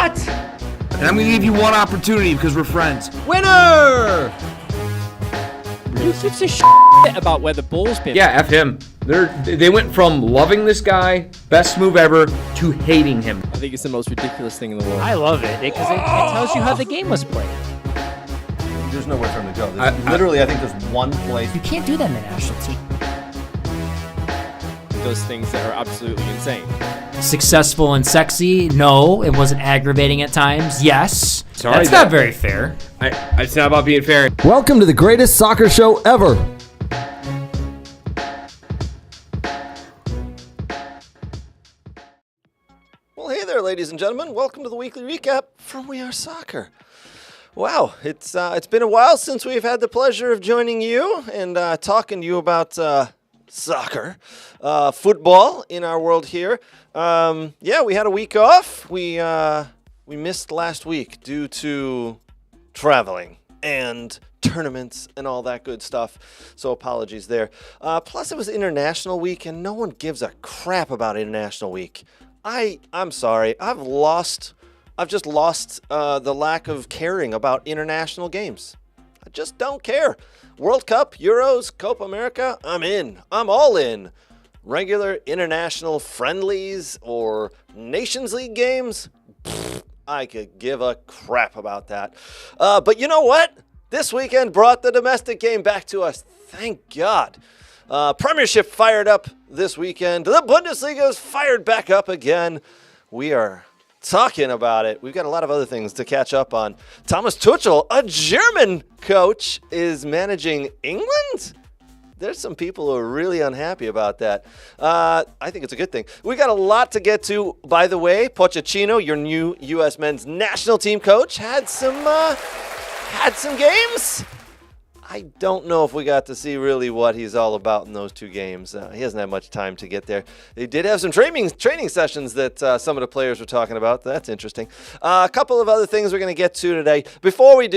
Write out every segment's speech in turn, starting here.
What? And I'm going to give you one opportunity because we're friends. Winner! Who gives a shit about where the ball's been? Yeah, F him. They went from loving this guy, best move ever, to hating him. I think it's the most ridiculous thing in the world. I love it because it tells you how the game was played. There's nowhere for him to go. I think there's one place. You can't do that in the national team. Those things that are absolutely insane. Successful and sexy? No. It wasn't aggravating at times? Yes. Sorry, That's not very fair. It's not about being fair. Welcome to the greatest soccer show ever. Well, hey there, ladies and gentlemen. Welcome to the weekly recap from We Are Soccer. Wow, it's been a while since we've had the pleasure of joining you and talking to you about soccer, football in our world here. We had a week off. We missed last week due to traveling and tournaments and all that good stuff. So apologies there. Plus, it was International Week, and no one gives a crap about International Week. I'm sorry. I've just lost the lack of caring about international games. I just don't care. World Cup, Euros, Copa America, I'm in. I'm all in. Regular international friendlies or Nations League games, I could give a crap about that. But you know what? This weekend brought the domestic game back to us. Thank God. Premiership fired up this weekend. The Bundesliga is fired back up again. We are talking about it. We've got a lot of other things to catch up on. Thomas Tuchel, a German coach, is managing England? There's some people who are really unhappy about that. I think it's a good thing. We got a lot to get to. By the way, Pochettino, your new U.S. men's national team coach, had some games. I don't know if we got to see really what he's all about in those two games. He hasn't had much time to get there. They did have some training sessions that some of the players were talking about. That's interesting. A couple of other things we're going to get to today. Before we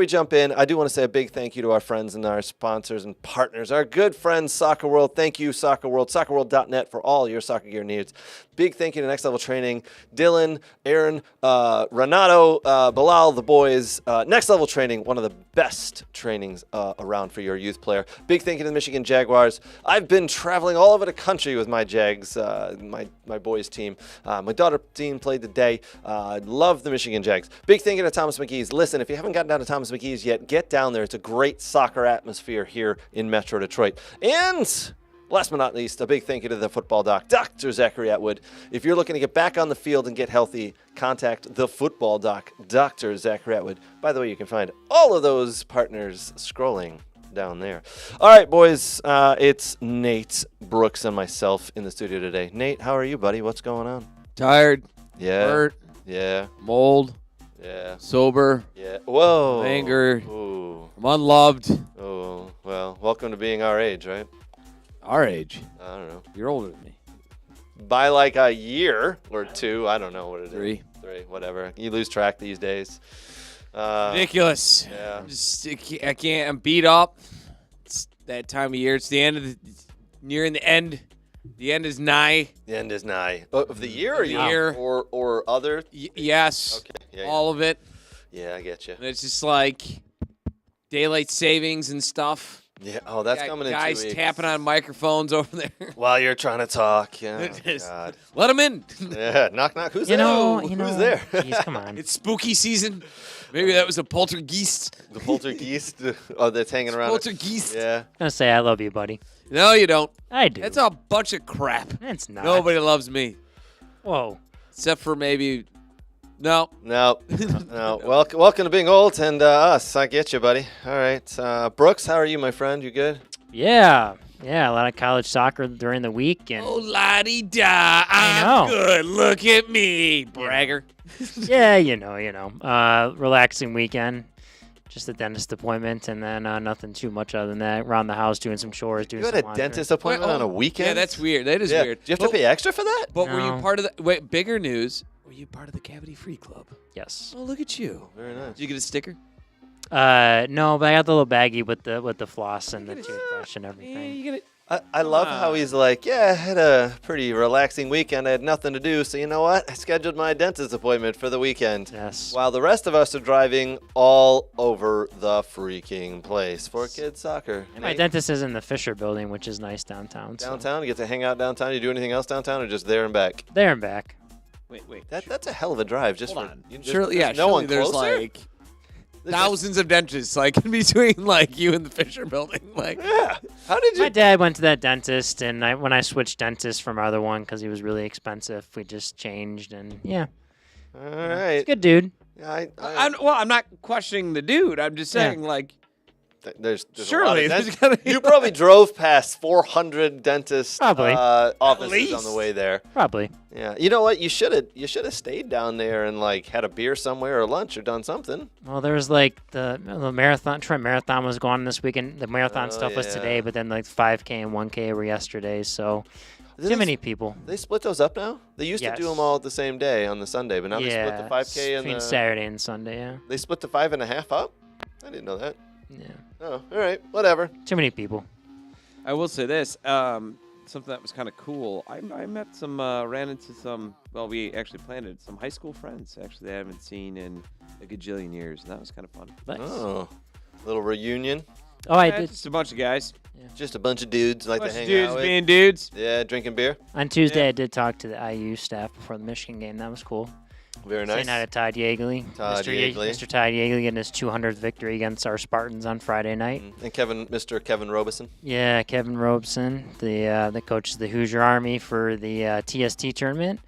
jump in, I do want to say a big thank you to our friends and our sponsors and partners. Our good friends, Soccer World. Thank you, Soccer World. SoccerWorld.net for all your soccer gear needs. Big thank you to Next Level Training. Dylan, Aaron, Renato, Bilal, the boys. Next Level Training, one of the best trainings around for your youth player. Big thank you to the Michigan Jaguars. I've been traveling all over the country with my Jags, my boys team. My daughter team played today. Love the Michigan Jags. Big thank you to Thomas McGee's. Listen, if you haven't gotten down to Thomas McGee's yet, get down there. It's a great soccer atmosphere here in Metro Detroit. And last but not least, a big thank you to the football doc, Dr. Zachary Atwood. If you're looking to get back on the field and get healthy, contact the football doc, Dr. Zachary Atwood. By the way, you can find all of those partners scrolling down there. All right, boys, it's Nate, Brooks, and myself in the studio today. Nate, how are you, buddy? What's going on? Tired. Yeah. Hurt. Yeah. Mold. Yeah. Sober. Yeah. Whoa. I'm angered. Ooh. I'm unloved. Oh, well, welcome to being our age, right? Our age. I don't know. You're older than me. By like a year or two. I don't know what it is. Three, whatever. You lose track these days. Ridiculous. Yeah. I can't. I'm beat up. It's that time of year. It's the end of the. Nearing the end. The end is nigh. The end is nigh. Of the year or Year. or other? Yes. Okay. Yeah, all of it. Yeah, I get you. And it's just like daylight savings and stuff. Yeah. Oh, that's Got coming in 2 guys weeks. tapping on microphones over there. While you're trying to talk. Yeah. God. Let them in. Yeah. Knock, knock. Who's You there? know, Who's there? Geez, come on. It's spooky season. Maybe that was a poltergeist. The poltergeist. Oh, that's hanging around. Poltergeist. Yeah. I'm going to say I love you, buddy. No, you don't. I do. That's a bunch of crap. It's not. Nobody loves me. Whoa. Except for maybe. No. No. Welcome to being old and us. I get you, buddy. All right. Brooks, how are you, my friend? You good? Yeah. Yeah, a lot of college soccer during the week. And Oh, la-di-da. I'm good. Look at me, bragger. yeah, you know. Relaxing weekend. Just a dentist appointment, and then nothing too much other than that. Around the house, doing some chores, doing You some had a laundry. dentist appointment on a weekend? Yeah, that's weird. That is Yeah. weird. Do you have to pay extra for that? But were No. you part of the. Wait, bigger news. Were you part of the Cavity Free Club? Yes. Oh, look at you. Very nice. Did you get a sticker? No, but I got the little baggie with the floss and the toothbrush and Yeah, everything. you get it. I love how he's like, yeah, I had a pretty relaxing weekend. I had nothing to do, so you know what? I scheduled my dentist appointment for the weekend. Yes. While the rest of us are driving all over the freaking place for kids soccer. And my dentist is in the Fisher building, which is nice downtown. so- Downtown, you get to hang out downtown. You do anything else downtown, or just there and back? There and back. Wait. That's a hell of a drive. Just Hold for on. you- Surely, there's no one there's closer? like There's thousands of dentists like in between like you and the Fisher building. Like, Yeah. How did you? My dad went to that dentist, and when I switched dentists from our other one because he was really expensive, we just changed, and yeah, All right. good dude. Yeah, I'm not questioning the dude. I'm just saying like. there's Surely, a lot of there's gotta be you probably drove past 400 dentist Probably. offices on the least. way there. Probably. Yeah. You know what? You should have stayed down there and like had a beer somewhere or lunch or done something. Well, there was like the marathon. Trent Marathon was going on this weekend. The marathon stuff was yeah. today, but then like 5K and 1K were yesterday. So too many people. They split those up now. They used to do Yes. them all the same day on the Sunday, but now they split the 5K and between the Saturday and Sunday. Yeah. they split the 5.5 up. I didn't know that. Yeah. Oh, all right, whatever. Too many people. I will say this. Something that was kind of cool. I met ran into some. Well, we actually planted some high school friends. Actually, I haven't seen in a gajillion years, and that was kind of fun. Nice. Oh, little reunion. Oh, I Yeah, did. just a bunch of guys. Just a bunch of dudes like Bunch to of hang dudes out with. being dudes. Yeah, drinking beer. On Tuesday, Yeah. I did talk to the IU staff before the Michigan game. That was cool. Very Saying hi nice. to Todd Yeagley. Todd Yeagley. Mr. Todd Yeagley getting his 200th victory against our Spartans on Friday night. And Mr. Kevin Robeson. Yeah, Kevin Robeson, the coach of the Hoosier Army for the TST tournament.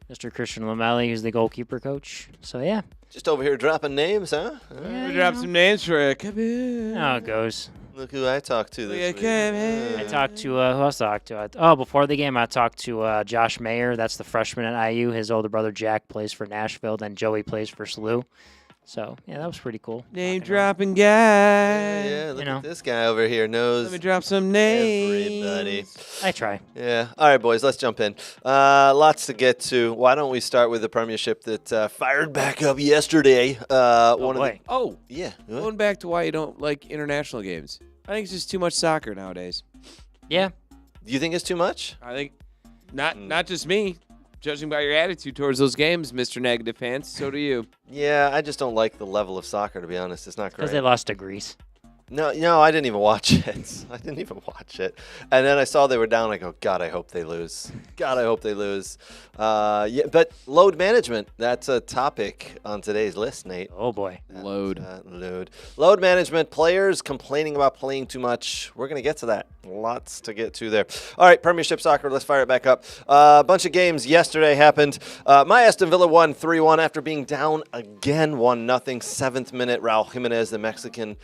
Mr. Christian Lamelli, who's the goalkeeper coach. So, yeah. Just over here dropping names, huh? Yeah, We you dropped know. some names for Kevin. How it goes. Look who I talked to this Yeah, week. Kevin. I talked to, who else I talked to? Before the game, I talked to Josh Mayer. That's the freshman at IU. His older brother, Jack, plays for Nashville. Then Joey plays for SLU. So, yeah, that was pretty cool. Name Talking dropping guy. Yeah, look know. at this guy over here knows Let me drop some names. everybody. I try. Yeah. All right, boys, let's jump in. Lots to get to. Why don't we start with the Premiership that fired back up yesterday? One of boy. Oh, the yeah. what? going back to why you don't like international games. I think it's just too much soccer nowadays. Yeah. Do you think it's too much? I think not just me. Judging by your attitude towards those games, Mr. Negative Pants, so do you. Yeah, I just don't like the level of soccer. To be honest, it's not Because great. they lost to Greece. No, I didn't even watch it. I didn't even watch it. And then I saw they were down. I go, God, I hope they lose. God, I hope they lose. Yeah, but load management, that's a topic on today's list, Nate. Oh, boy. Load. Load management, players complaining about playing too much. We're going to get to that. Lots to get to there. All right, Premiership Soccer, let's fire it back up. A bunch of games yesterday happened. My Aston Villa won 3-1 after being down again 1-0. 7th minute, Raul Jimenez, the Mexican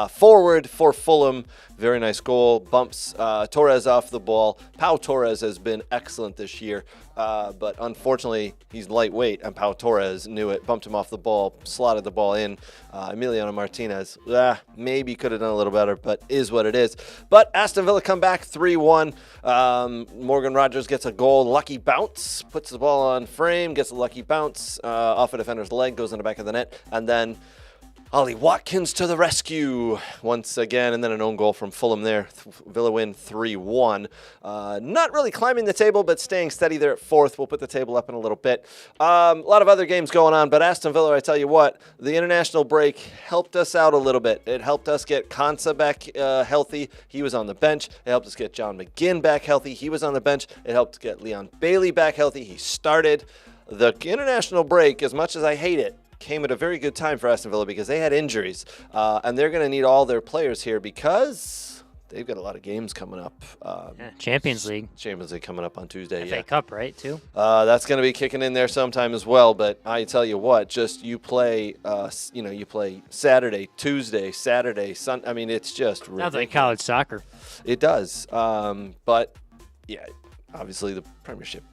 forward for Fulham. Very nice goal. Bumps Torres off the ball. Pau Torres has been excellent this year. But unfortunately, he's lightweight, and Pau Torres knew it, bumped him off the ball, slotted the ball in. Emiliano Martinez, maybe could have done a little better, but is what it is. But Aston Villa come back 3-1. Morgan Rogers gets a goal, lucky bounce, puts the ball on frame, gets a lucky bounce off a defender's leg, goes in the back of the net, and then Ollie Watkins to the rescue once again, and then an own goal from Fulham there. Villa win 3-1. Not really climbing the table, but staying steady there at 4th. We'll put the table up in a little bit. A lot of other games going on, but Aston Villa, I tell you what, the international break helped us out a little bit. It helped us get Konsa back healthy. He was on the bench. It helped us get John McGinn back healthy. He was on the bench. It helped get Leon Bailey back healthy. He started. The international break, as much as I hate it, came at a very good time for Aston Villa because they had injuries. And they're going to need all their players here because they've got a lot of games coming up. Yeah, Champions League. Champions League coming up on Tuesday. FA Cup, right, too? That's going to be kicking in there sometime as well. But I tell you what, just you play Saturday, Tuesday, Saturday, Sunday. I mean, it's just Sounds ridiculous. like college soccer. It does. But, yeah, obviously the Premiership.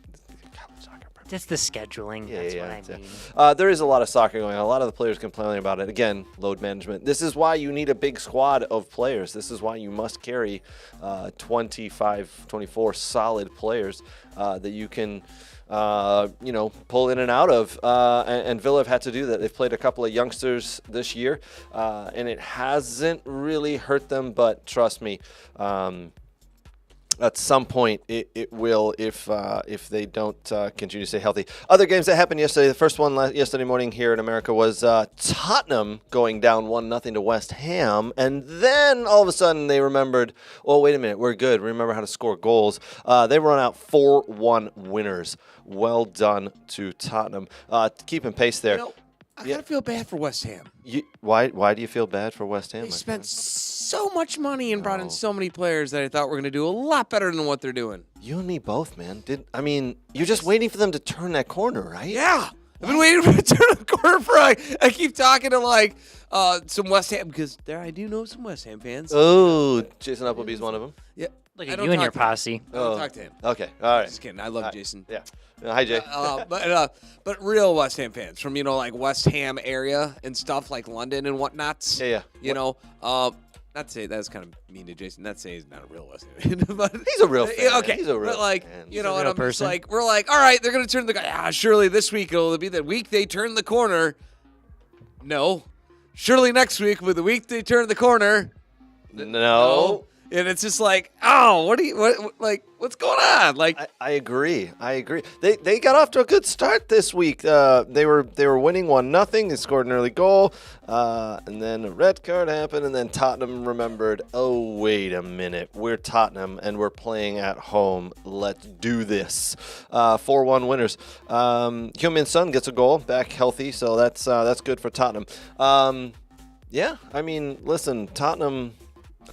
College soccer. Just the scheduling. That's what I mean. There is a lot of soccer going on. A lot of the players complaining about it. Again, load management. This is why you need a big squad of players. This is why you must carry 25, 24 solid players that you can pull in and out of. And Villa have had to do that. They've played a couple of youngsters this year, and it hasn't really hurt them. But trust me, At some point, it will if they don't continue to stay healthy. Other games that happened yesterday. The first one yesterday morning here in America was Tottenham going down 1-0 to West Ham, and then all of a sudden they remembered, oh wait a minute, we're good. Remember how to score goals. They run out 4-1 winners. Well done to Tottenham. Keeping pace there. I gotta feel bad for West Ham. Why do you feel bad for West Ham? They spent so much money and brought in so many players that I thought were gonna do a lot better than what they're doing. You and me both, man. You're just waiting for them to turn that corner, right? Yeah. I've been waiting for them to turn the corner for I keep talking to some West Ham because I do know some West Ham fans. Oh, Jason Appleby's one of them. Yeah. Look at you and your posse. I don't talk to him. Okay, all right. Just kidding. I love Jason. Yeah. Hi, Jay. But real West Ham fans from like West Ham area and stuff like London and whatnots. Yeah. Not to say that's kind of mean to Jason. Not to say he's not a real West Ham fan, but He's a real fan. Okay, He's a real but fan. you know, a and real I'm just person. we're like, all right, they're gonna turn the guy. Surely this week it'll be the week they turn the corner. No, surely next week will be the week they turn the corner. No. And it's just like, what's going on? Like, I agree. They got off to a good start this week. They were winning 1-0. They scored an early goal, and then a red card happened, and then Tottenham remembered, oh, wait a minute. We're Tottenham, and we're playing at home. Let's do this. 4-1 winners. Heung-min Son gets a goal, back healthy, so that's good for Tottenham. Listen, Tottenham,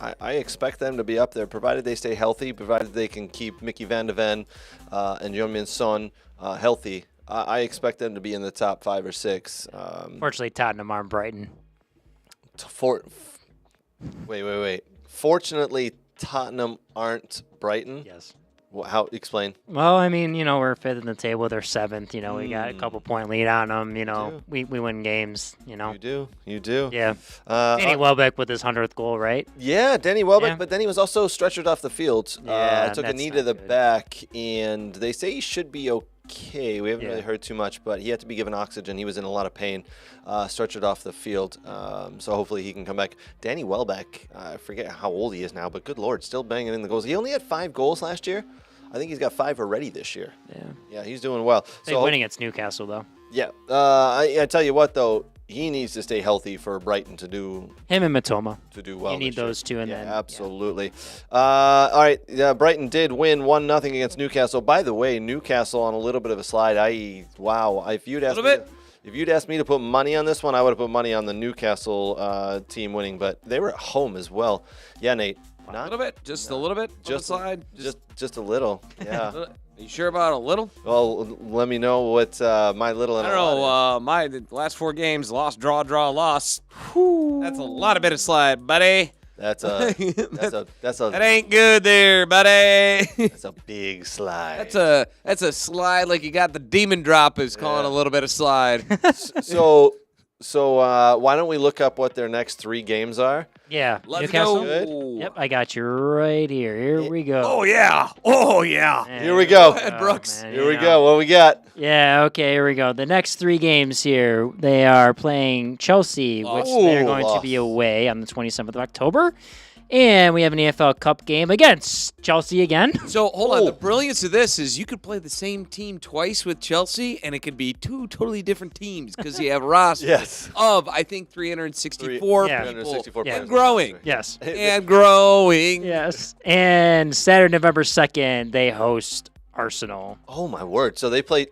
I expect them to be up there, provided they stay healthy, provided they can keep Mickey van de Ven and Heung-min Son healthy. I expect them to be in the top 5 or 6. Fortunately, Tottenham aren't Brighton. Wait. Fortunately, Tottenham aren't Brighton. Yes. How? Explain. Well, we're 5th in the table. They're 7th. We got a couple point lead on them. We win games. You do. Yeah. Danny Welbeck with his 100th goal, right? Yeah, Danny Welbeck, Yeah. but then he was also stretchered off the field. Yeah, took a that's knee not to the good. back, and they say he should be okay. We haven't Yeah. really heard too much, but he had to be given oxygen. He was in a lot of pain, stretchered off the field. So hopefully he can come back. Danny Welbeck, I forget how old he is now, but good Lord, still banging in the goals. He only had 5 goals last year. I think he's got 5 already this year. Yeah. Yeah, he's doing well. Big win against Newcastle, though. Yeah. I tell you what, though, he needs to stay healthy for Brighton to do Him and Matoma. well. You need this year. those two, and yeah, then absolutely. All right, Brighton did win 1-0 against Newcastle. By the way, Newcastle on a little bit of a slide. If you'd asked me to put money on this one, I would have put money on the Newcastle team winning, but they were at home as well. Yeah, Nate. a little bit, just a little bit. Just on the side. just a little. Yeah. Are you sure about a little? Well, let me know what my little. I don't know. The last 4 games, loss, draw, loss. That's a lot of bit of slide, buddy. That's a That ain't good there, buddy. that's a big slide. That's a slide like you got the demon drop is calling a little bit of slide. So why don't we look up what their next 3 games are? Yeah. Let's Newcastle. go. Good. Yep, I got you right here. Here we go. Oh yeah. Here we go. Go ahead, Brooks. man, Here we go. What we got? Yeah, okay, here we go. The next 3 games here, they are playing Chelsea, which they're going to be away on the 27th of October. And we have an EFL Cup game against Chelsea again. So hold on. The brilliance of this is you could play the same team twice with Chelsea, and it could be 2 totally different teams because you have a roster Yes. of I think 364 Yeah. people 364 Yeah. and growing. Yes. And growing. Yes. And Saturday, November 2nd, they host Arsenal. Oh my word! So they play.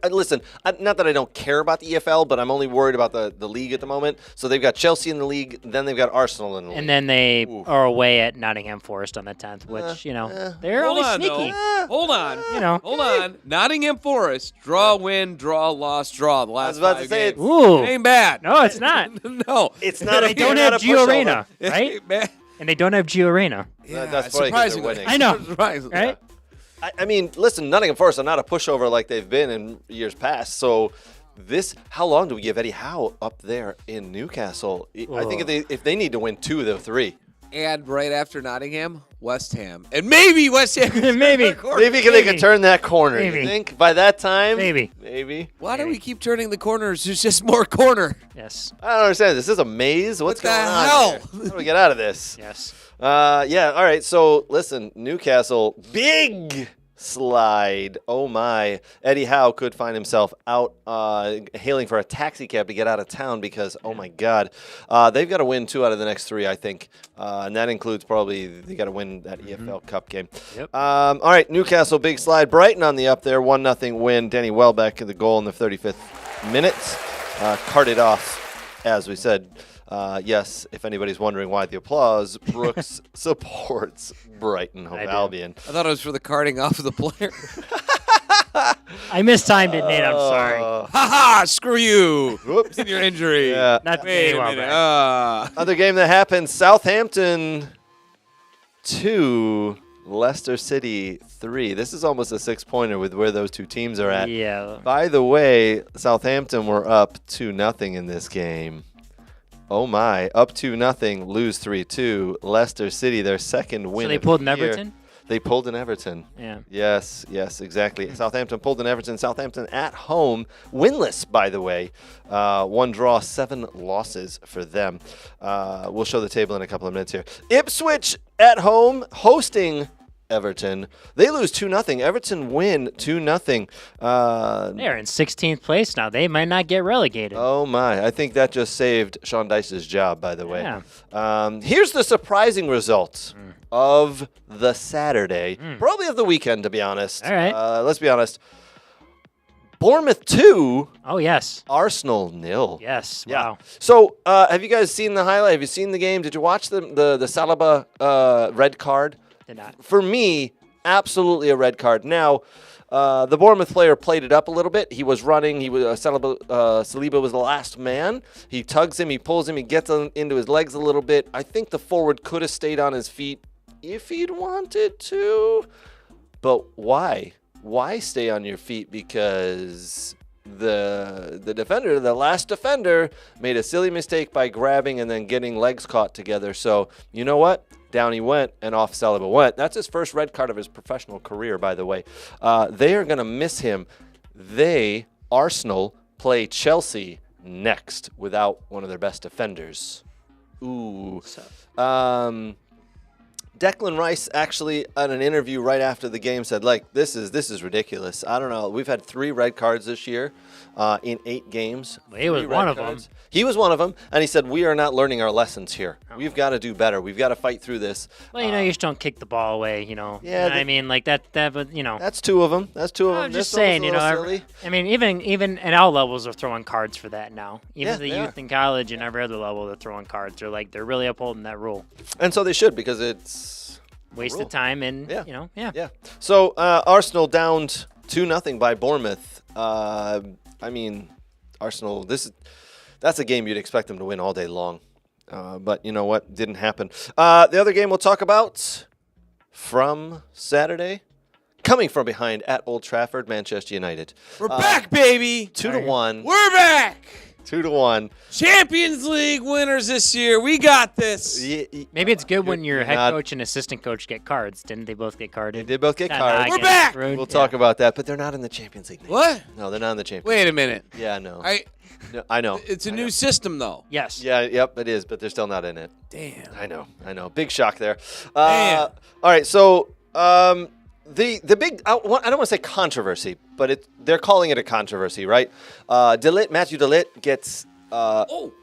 Listen, not that I don't care about the EFL, but I'm only worried about the league at the moment. So they've got Chelsea in the league, then they've got Arsenal in the league. And then they are away at Nottingham Forest on the 10th, which, they're Hold only on, sneaky. though. Hold on. know. Hold on. Nottingham Forest, draw, win, draw, loss, draw. The last I was about 5 to say games. Ooh. It ain't bad. No, it's not. No. it's not. They don't not have a Gio pushover. Reyna, It right? ain't bad. And they don't have Gio Reyna, Yeah, That's probably 'cause they're surprisingly. winning. I know. Surprisingly. right? I mean, listen, Nottingham Forest are not a pushover like they've been in years past. So how long do we give Eddie Howe up there in Newcastle? I think if they need to win 2 of the 3. And right after Nottingham, West Ham. And maybe West Ham. Maybe. Maybe they could turn that corner. Maybe. You think by that time? Maybe. Why do we keep turning the corners? There's just more corner. Yes. I don't understand. This is a maze. What's What the going on hell? here? How do we get out of this? Yes. Yeah, all right. So, listen, Newcastle, big slide. Oh, my. Eddie Howe could find himself out hailing for a taxi cab to get out of town because, oh, my God, they've got to win 2 out of the next 3, I think. And that includes probably they got to win that EFL Cup game. Yep. All right, Newcastle, big slide. Brighton on the up there, 1-0 win. Danny Welbeck the goal in the 35th minute. Carted off, as we said. Yes, if anybody's wondering why the applause, Brooks supports Brighton Hove Albion. I thought it was for the carting off of the player. I mistimed it, Nate. I'm sorry. Ha ha! Screw you. Whoops. In your injury. Yeah. Not Wait a well minute. back. Other game that happened, Southampton 2, Leicester City 3. This is almost a 6-pointer with where those two teams are at. Yeah. By the way, Southampton were up 2-0 in this game. Oh my, up 2-0, lose 3-2. Leicester City, their second win. So they of pulled the an year. Everton? They pulled an Everton. Yeah. Yes, exactly. Southampton pulled an Everton. Southampton at home, winless, by the way. 1 draw, 7 losses for them. We'll show the table in a couple of minutes here. Ipswich at home, hosting Everton. They lose 2-0. Everton win 2-0. They're in 16th place now. They might not get relegated. Oh, my. I think that just saved Sean Dice's job, by the way. Yeah. Here's the surprising result of the Saturday, probably of the weekend, to be honest. All right. Let's be honest. Bournemouth 2, Oh, yes. Arsenal 0. Yes. Yeah. Wow. So, have you guys seen the highlight? Have you seen the game? Did you watch the Saliba red card? Did not. For me, absolutely a red card. Now, the Bournemouth player played it up a little bit. He was running. He was Saliba was the last man. He tugs him. He pulls him. He gets into his legs a little bit. I think the forward could have stayed on his feet if he'd wanted to. But why? Why stay on your feet? Because the defender, the last defender, made a silly mistake by grabbing and then getting legs caught together. So, you know what? Down he went, and off Saliba went. That's his first red card of his professional career, by the way. They are going to miss him. Arsenal, play Chelsea next without one of their best defenders. Ooh. Declan Rice actually, in an interview right after the game, said, this is ridiculous. I don't know. We've had 3 red cards this year in 8 games. Well, he was 3 red one of cards. them. He was one of them, and he said, we are not learning our lessons here. We've got to do better. We've got to fight through this. Well, you just don't kick the ball away, Yeah, You know what I mean? Like that, but, That's 2 of them. That's 2 of them. I'm just This one was saying, a little silly. I mean, even at all levels are throwing cards for that now. Even Yeah, the they youth are. in college and every other level, they're throwing cards. They're really upholding that rule. And so they should, because it's Wasted rule. time and, Yeah. yeah. So Arsenal downed 2-0 by Bournemouth. Arsenal, that's a game you'd expect them to win all day long. But you know what? Didn't happen. The other game we'll talk about from Saturday, coming from behind at Old Trafford, Manchester United. We're back, baby. 2-1. We're back. 2-1. Champions League winners this year. We got this. Maybe it's good when your you're head not- coach and assistant coach get cards. Didn't they both get carded? They did both get Nah, cards. I We're get back! screwed. We'll Yeah. talk about that, but they're not in the Champions League. What? No, they're not in the Champions Wait a minute. League. Yeah, no. I I know. It's a I new know. system, though. Yes. Yeah, yep, it is, but they're still not in it. Damn. I know. Big shock there. Damn. All right, so the big I don't want to say controversy, but they're calling it a controversy, right? Matthew DeLitt gets. Oh,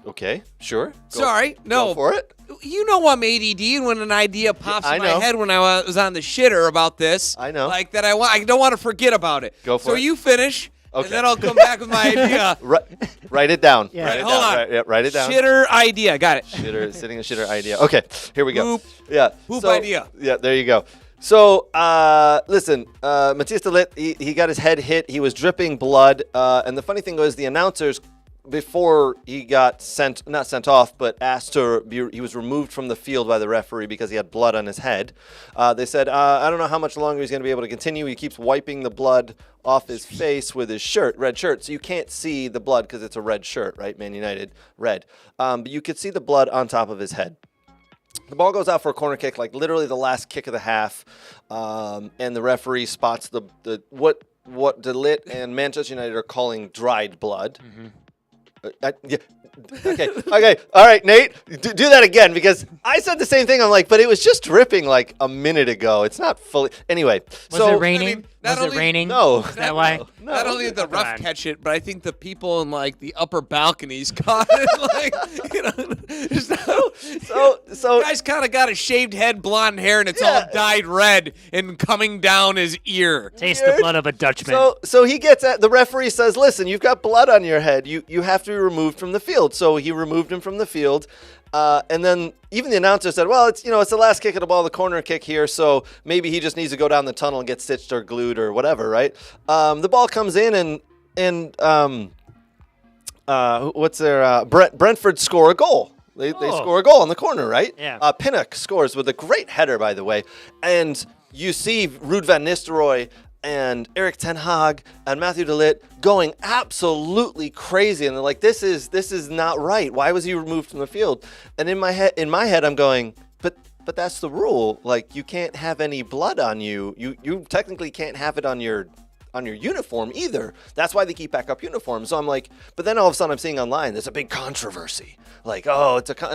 Okay, sure. Go- sorry. No. go for it. You know I'm ADD, and when an idea pops I in my know. head when I was on the shitter about this, I know. like that I don't want to forget about it. Go for so it. you finish, Okay. and then I'll come back with my idea. Write it down. Yeah. Write it Hold down. on. Write it down. Shitter idea. Got it. Sitting a shitter idea. Okay, here we go. Hoop. Yeah. Hoop idea. Yeah, there you go. So, listen, Matthias de Ligt, he got his head hit. He was dripping blood. And the funny thing was the announcers, before he got not sent off, but asked to he was removed from the field by the referee because he had blood on his head. They said, I don't know how much longer he's going to be able to continue. He keeps wiping the blood off his face with his red shirt. So you can't see the blood because it's a red shirt, right? Man United, red. But you could see the blood on top of his head. The ball goes out for a corner kick, like literally the last kick of the half, and the referee spots what De Ligt and Manchester United are calling dried blood. Yeah. Okay. All right, Nate, do that again, because I said the same thing. I'm like, but it was just dripping like a minute ago. It's not fully. Anyway, Was it raining? not Was it only- raining? No. Is that why? Not only did the Come on. ref catch it, but I think the people in like the upper balconies caught it. Like, you know, So guy's kind of got a shaved head, blonde hair, and it's all dyed red and coming down his ear. Taste the blood of a Dutchman. So he gets at the referee says, listen, you've got blood on your head. You have to be removed from the field. So he removed him from the field. And then even the announcer said, well, it's the last kick of the ball, the corner kick here. So maybe he just needs to go down the tunnel and get stitched or glued or whatever, right? The ball comes in and Brentford score a goal. They score a goal on the corner, right? Yeah. Pinnock scores with a great header, by the way. And you see Ruud van Nistelrooy and Erik ten Hag and Matthew De Ligt going absolutely crazy, and they're like, "This is not right. Why was he removed from the field?" And in my head, I'm going, "But that's the rule. Like, you can't have any blood on you. You technically can't have it on your uniform either. That's why they keep backup uniforms." So I'm like, but then all of a sudden I'm seeing online there's a big controversy. Like, oh, it's not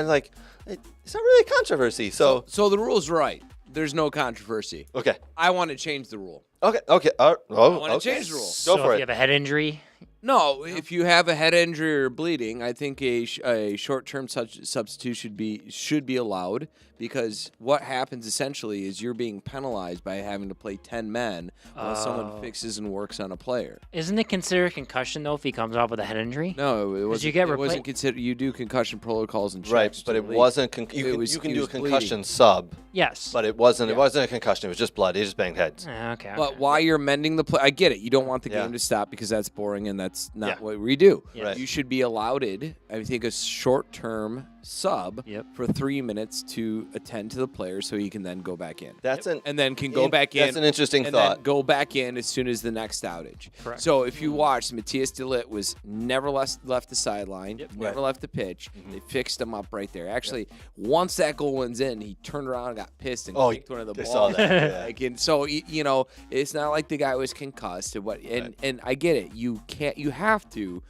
really a controversy. So the rule's right. There's no controversy. okay. I want to change the rule. I want to change the rule. so Go for if it. you have a head injury, No, if you have a head injury or bleeding, I think a short-term substitute should be allowed, because what happens essentially is you're being penalized by having to play 10 men while someone fixes and works on a player. isn't it considered a concussion though if he comes off with a head injury? No, it wasn't. you get it wasn't repla- considered. You do concussion protocols and checks. Right, but to it the league. wasn't. It was- You can he do a was bleeding. concussion sub, Yes. but it wasn't. It wasn't a concussion. It was just blood. He just banged heads. Okay. But while you're mending the play, I get it. You don't want the Yeah. game to stop because that's boring and that's not Yeah. what we do. Right. You should be allowed, I think, a short-term sub Yep. for 3 minutes to attend to the player so he can then go back in. That's an And then can go back in. That's an interesting and thought. then go back in as soon as the next outage. Correct. So if you watch, Matthias De Ligt was never left the sideline, never left the pitch. They fixed him up right there. Actually, once that goal went in, he turned around and got pissed and kicked one of the I balls. saw that. Yeah. Like, and so it's not like the guy was concussed. And I get it. You have to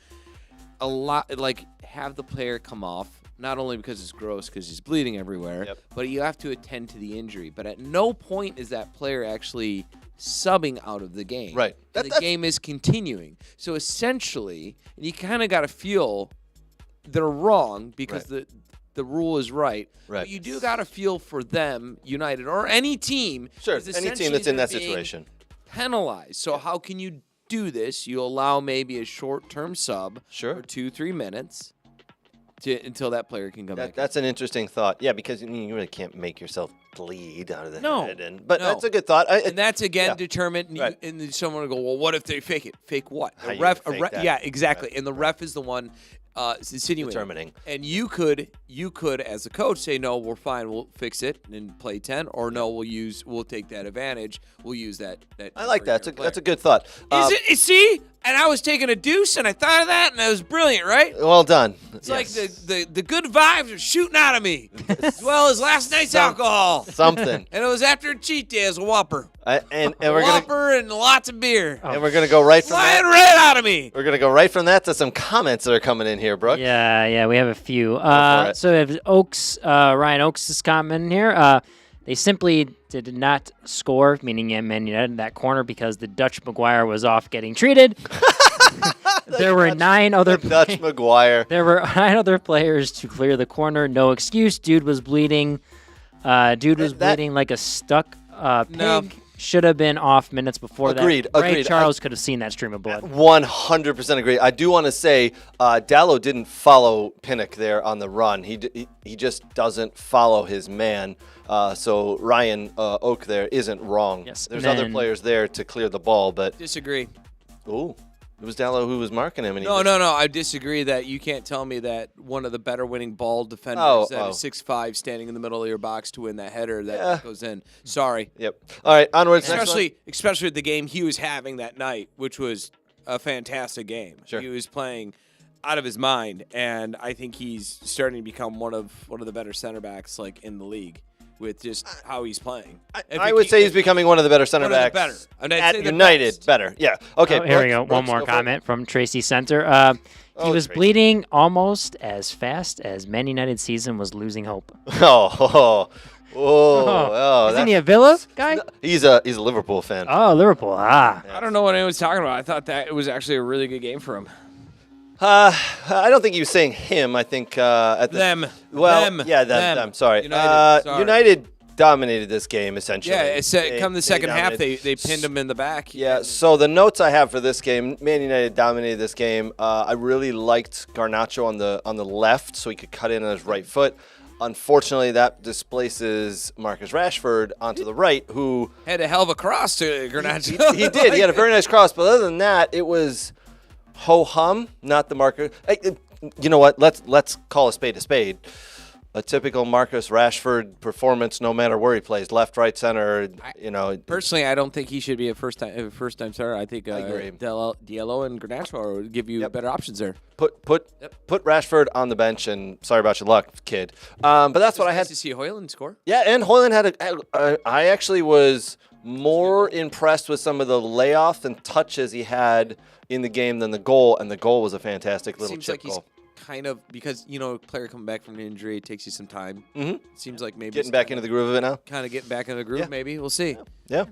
have the player come off. Not only because it's gross, because he's bleeding everywhere, but you have to attend to the injury. But at no point is that player actually subbing out of the game. Right. The game is continuing. So essentially, and you kind of got to feel they're wrong because the rule is right. Right. But you do got to feel for them, United, or any team. Sure, because any team essentially that's in that they're being situation. penalized. So how can you do this? You allow maybe a short-term sub Sure. for 2-3 minutes until that player can come back. That's an interesting thought. Yeah, because you really can't make yourself bleed out of the No. head. But No. that's a good thought. And that's again yeah. determined. Right. And then someone will go, well, what if they fake it? Fake what? How The you ref, fake that. yeah, exactly. And the ref is the one insinuating. Determining. And you could as a coach say, no, we're fine. We'll fix it and play 10, or no, we'll take that advantage. We'll use that. I like that. That's a good thought. Is it? See, and I was taking a deuce, and I thought of that, and it was brilliant, right? Well done. It's like the good vibes are shooting out of me, as well as last night's alcohol. Something. And it was after a cheat day as a Whopper. And A we're gonna Whopper and lots of beer. and we're gonna go right from Flying that. right out of me. We're gonna go right from that to some comments that are coming in here, Brooke. Yeah, we have a few. for it. So we have Ryan Oaks is commenting here. They simply did not score, meaning Man United, in that corner because the Dutch Maguire was off getting treated. There were 9 other Dutch Maguire. There were 9 other players to clear the corner. No excuse. Dude was bleeding. Bleeding like a stuck pig. No. Should have been off minutes before Agreed, that. Ray agreed. Charles could have seen that stream of blood. 100% agree. I do want to say Dallo didn't follow Pinnock there on the run. He just doesn't follow his man. So Ryan Oak there isn't wrong. Yes, There's and other then- players there to clear the ball, but Disagree. it was Dallo who was marking him. And he No. just- I disagree that you can't tell me that one of the better winning ball defenders that is 6'5", standing in the middle of your box to win that header that goes in. Sorry. Yep. All right, onwards. Next one. Especially the game he was having that night, which was a fantastic game. Sure. He was playing out of his mind, and I think he's starting to become one of the better center backs like in the league with just how he's playing. I would say he's becoming one of the better center backs. At United, better. Yeah. Okay. Oh, here we go. One more comment from Tracy Center. He was bleeding almost as fast as Man United season was losing hope. Isn't he a Villa guy? He's a Liverpool fan. Oh, Liverpool. I don't know what anyone's talking about. I thought that it was actually a really good game for him. I don't think he was saying him. I think them. Them. Sorry. United dominated this game essentially. Yeah, come the second half, they pinned him in the back. Yeah. So the notes I have for this game: Man United dominated this game. I really liked Garnacho on the left, so he could cut in on his right foot. Unfortunately, that displaces Marcus Rashford onto the right, who had a hell of a cross to Garnacho. He did. He had a very nice cross, but other than that, it was ho-hum, not the Marcus. You know what? Let's call a spade a spade. A typical Marcus Rashford performance, no matter where he plays, left, right, center. Personally, I don't think he should be a first time starter. I think agree. Diallo and Garnacho would give you better options there. Put Rashford on the bench, and sorry about your luck, kid. But that's what I had to see Højlund score. Yeah, and Højlund had I actually was more impressed with some of the layoffs and touches he had in the game than the goal, and the goal was a fantastic little chip goal. Kind of, because player coming back from an injury, it takes you some time. Mm-hmm. Seems like maybe getting back into the groove of it now. Kind of getting back into the groove, maybe we'll see. Yeah.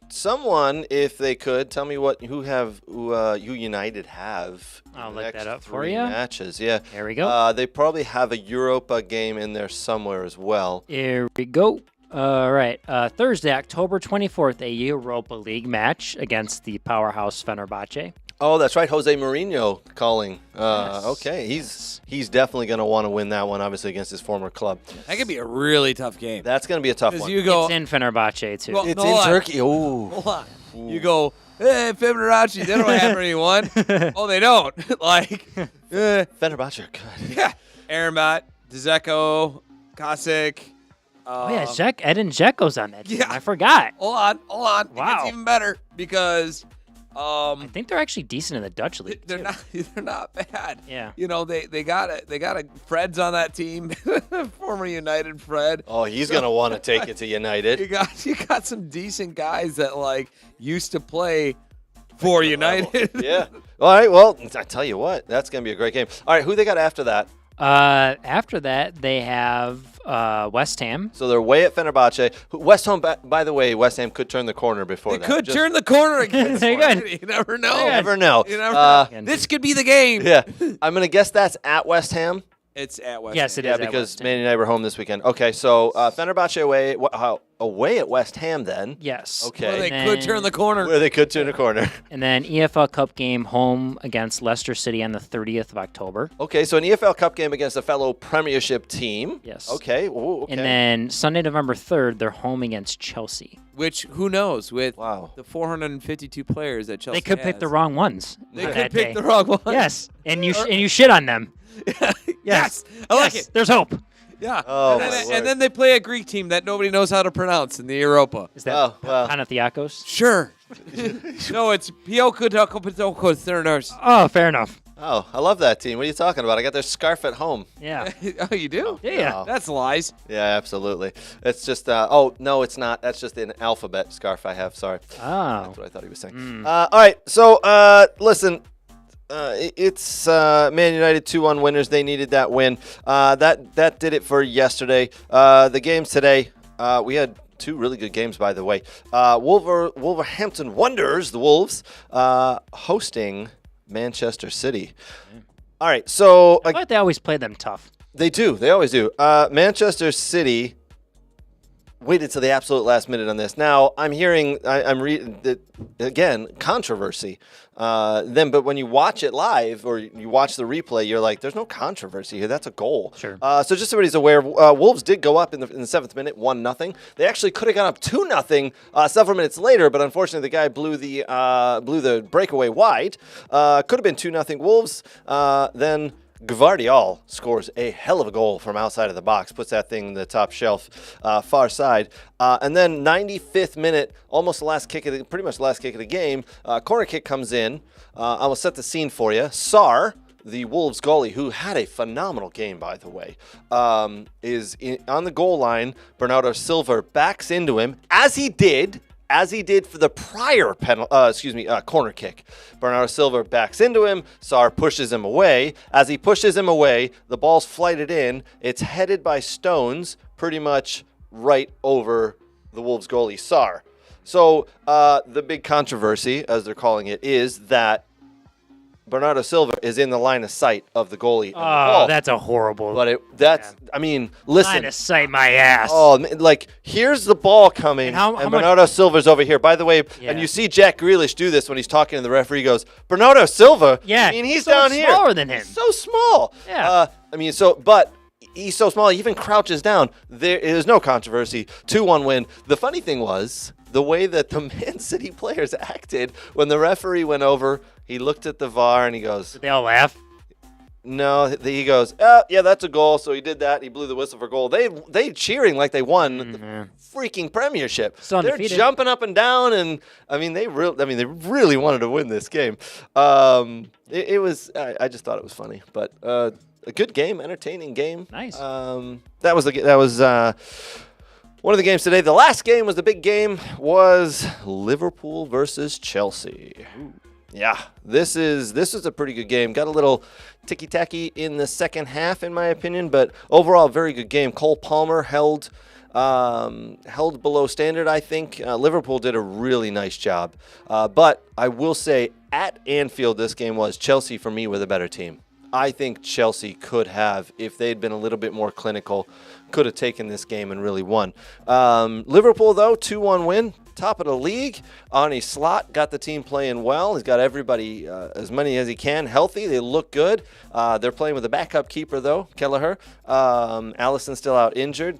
Someone, if they could, tell me who United have. I'll in look the next that up for 3 you. Matches. Yeah. There we go. They probably have a Europa game in there somewhere as well. Here we go. All right. Thursday, October 24th, a Europa League match against the powerhouse Fenerbahce. Oh, that's right. Jose Mourinho calling. Yes. Okay, he's definitely going to want to win that one, obviously, against his former club. That could be a really tough game. That's going to be a tough one. It's in Fenerbahce, too. Well, it's in Turkey. Oh. Hold on. You go, hey, Fenerbahce, they don't have anyone. Oh, they don't. Fenerbahce are good. Yeah. Aramat, Dzeko, Kosic. Edin Dzeko's on that team. Yeah. I forgot. Hold on. Wow. It gets even better because I think they're actually decent in the Dutch league. They're not bad. Yeah. They got a Fred's on that team, former United Fred. Oh, he's gonna want to take it to United. You got some decent guys that used to play for United. Yeah. All right. Well, I tell you what, that's gonna be a great game. All right, who they got after that? After that, they have West Ham. So they're away at Fenerbahce. West Ham, by the way, West Ham could turn the corner before that. They could turn the corner again. They're good. You never know. You never know. You never know. This could be the game. Yeah. I'm going to guess that's at West Ham. It's at West Yes, Ham. it is. Yeah, because Man United were home this weekend. Okay, so Fenerbahce away at West Ham then. Yes. Okay. Well, they could turn the corner. Where they could turn the corner. And then EFL Cup game home against Leicester City on the 30th of October. Okay, so an EFL Cup game against a fellow Premiership team. Yes. Okay. Ooh, okay. And then Sunday, November 3rd, they're home against Chelsea. Which, who knows, with Wow. the 452 players that Chelsea They could pick the wrong ones. They on could that pick day. the wrong one. Yes, and you shit on them. Yes. I like it. There's hope. Yeah. Oh, and then they play a Greek team that nobody knows how to pronounce in the Europa. Is that Oh, well. Panathinaikos? Sure. No, it's Piokutokopitokos. Oh, fair enough. Oh, I love that team. What are you talking about? I got their scarf at home. Yeah. Oh, you do? Yeah. Oh. That's lies. Yeah, absolutely. It's just, oh, no, it's not. That's just an alphabet scarf I have. Sorry. Oh. That's what I thought he was saying. All right, so listen, it's Man United 2-1 winners. They needed that win. That did it for yesterday. The games today, we had two really good games, by the way. Wolverhampton Wanderers, the Wolves, hosting Manchester City. All right, so I thought they always played them tough. they do. They always do. Manchester City waited till the absolute last minute on this. Now, I'm hearing, I'm reading that, again, controversy. But when you watch it live or you watch the replay, you're like, there's no controversy here. That's a goal. Sure. So just so everybody's aware, Wolves did go up in the 7th minute, 1-0. They actually could have gone up 2-0 several minutes later, but unfortunately the guy blew the breakaway wide. Could have been 2-0 Wolves. Then Gvardiol scores a hell of a goal from outside of the box, puts that thing in the top shelf, far side. And then 95th minute, almost the last kick of pretty much the last kick of the game, corner kick comes in. I will set the scene for you. Sarr, the Wolves goalie, who had a phenomenal game, by the way, is on the goal line. Bernardo Silva backs into him, as he did for the prior corner kick. Bernardo Silva backs into him. Sarr pushes him away. As he pushes him away, the ball's flighted in. It's headed by Stones, pretty much right over the Wolves goalie, Sarr. So the big controversy, as they're calling it, is that Bernardo Silva is in the line of sight of the goalie. Oh, that's a horrible. But I mean, listen. Line of sight, my ass. Oh, like, here's the ball coming, and Bernardo Silva's over here. By the way, and you see Jack Grealish do this when he's talking to the referee. He goes, Bernardo Silva? Yeah. I mean, he's so down here. smaller than him. He's so small. Yeah. But he's so small, he even crouches down. There's no controversy. 2-1 win. The funny thing was, the way that the Man City players acted when the referee went over, he looked at the VAR and he goes, Did they all laugh? No, he goes, oh, yeah, that's a goal. So he did that. He blew the whistle for goal. They cheering like they won the freaking Premiership. They're jumping up and down, and I mean they really wanted to win this game. It was I just thought it was funny, but a good game, entertaining game. Nice. That was one of the games today. The last game was the big game. Was Liverpool versus Chelsea. Ooh. Yeah, this is a pretty good game. Got a little ticky-tacky in the second half, in my opinion, but overall, very good game. Cole Palmer held below standard, I think. Liverpool did a really nice job. But I will say, at Anfield, this game was Chelsea, for me, with a better team. I think Chelsea could have, if they'd been a little bit more clinical, could have taken this game and really won. Liverpool, though, 2-1 win. Top of the league. Arne Slot got the team playing well. He's got everybody, as many as he can, healthy. They look good. They're playing with a backup keeper, though, Kelleher. Allison's still out injured.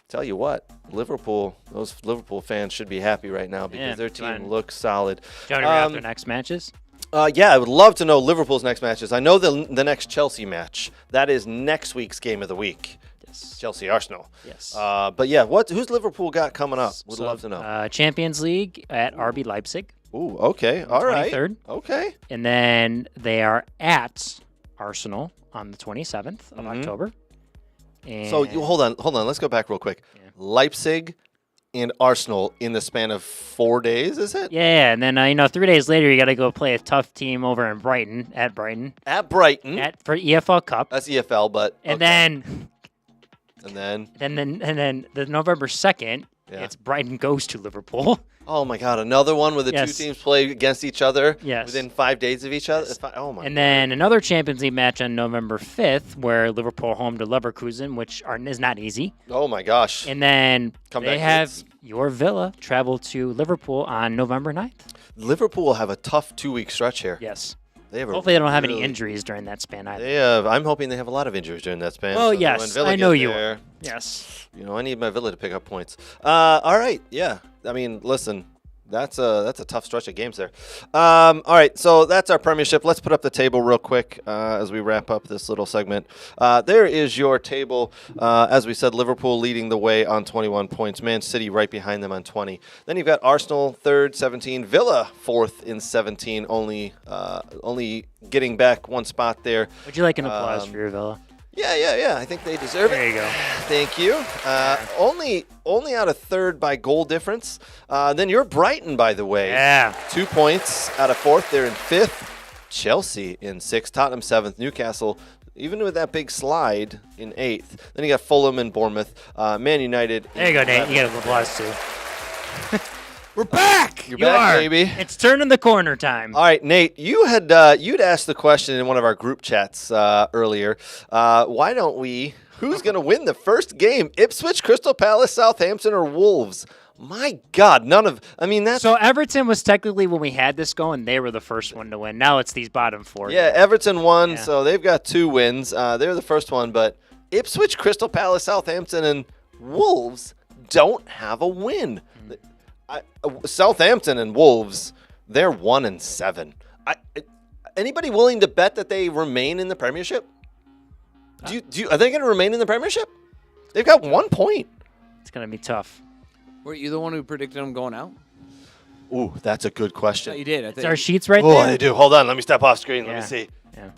Tell you what, those Liverpool fans should be happy right now because their team looks solid. Do you want to read out their next matches? Yeah, I would love to know Liverpool's next matches. I know the next Chelsea match. That is next week's game of the week. Yes. Chelsea-Arsenal. Yes. But yeah, who's Liverpool got coming up? Would love to know. Champions League at RB Leipzig. Ooh, okay. All right. 23rd. Okay. And then they are at Arsenal on the 27th of October. And so hold on. Let's go back real quick. Yeah. Leipzig and Arsenal in the span of 4 days, is it? Yeah, and then 3 days later you got to go play a tough team over in Brighton at Brighton. For EFL Cup. That's EFL, but and then the November 2nd, it's Brighton goes to Liverpool. Oh my God! Another one where the two teams play against each other within 5 days of each other. Yes. Oh my! And then another Champions League match on November 5th, where Liverpool home to Leverkusen, which is not easy. Oh my gosh! And then they have your Villa travel to Liverpool on November 9th. Liverpool will have a tough 2-week stretch here. Yes. Hopefully they don't have any injuries during that span either. I'm hoping they have a lot of injuries during that span. Oh, yes. I know you are. Yes. I need my Villa to pick up points. All right. Yeah. I mean, listen, that's a tough stretch of games there. All right. So that's our Premiership. Let's put up the table real quick as we wrap up this little segment. There is your table. As we said, Liverpool leading the way on 21 points. Man City right behind them on 20. Then you've got Arsenal third, 17. Villa fourth in 17. Only getting back one spot there. Would you like an applause for your Villa? Yeah. I think they deserve it. There you go. Thank you. Only out of third by goal difference. Then you're Brighton, by the way. Yeah. 2 points out of fourth. They're in fifth. Chelsea in sixth. Tottenham seventh. Newcastle, even with that big slide, in eighth. Then you got Fulham and Bournemouth. Man United. There you go, Nate. You get an applause too. We're back. You're back, baby. It's turning the corner time. All right, Nate. You'd asked the question in one of our group chats earlier. Why don't we? Who's going to win the first game? Ipswich, Crystal Palace, Southampton, or Wolves? My God, that's... So Everton was technically, when we had this going, they were the first one to win. Now it's these bottom four. Yeah, Everton won, so they've got 2 wins. They're the first one, but Ipswich, Crystal Palace, Southampton, and Wolves don't have a win. Southampton and Wolves, they're 1-7. Anybody willing to bet that they remain in the Premiership? Are they going to remain in the Premiership? They've got 1 point. It's going to be tough. Were you the one who predicted them going out? Ooh, that's a good question. You did. I Is think. our sheets right Oh, there? they do. Hold on. Let me step off screen. Let Yeah. me see. Yeah.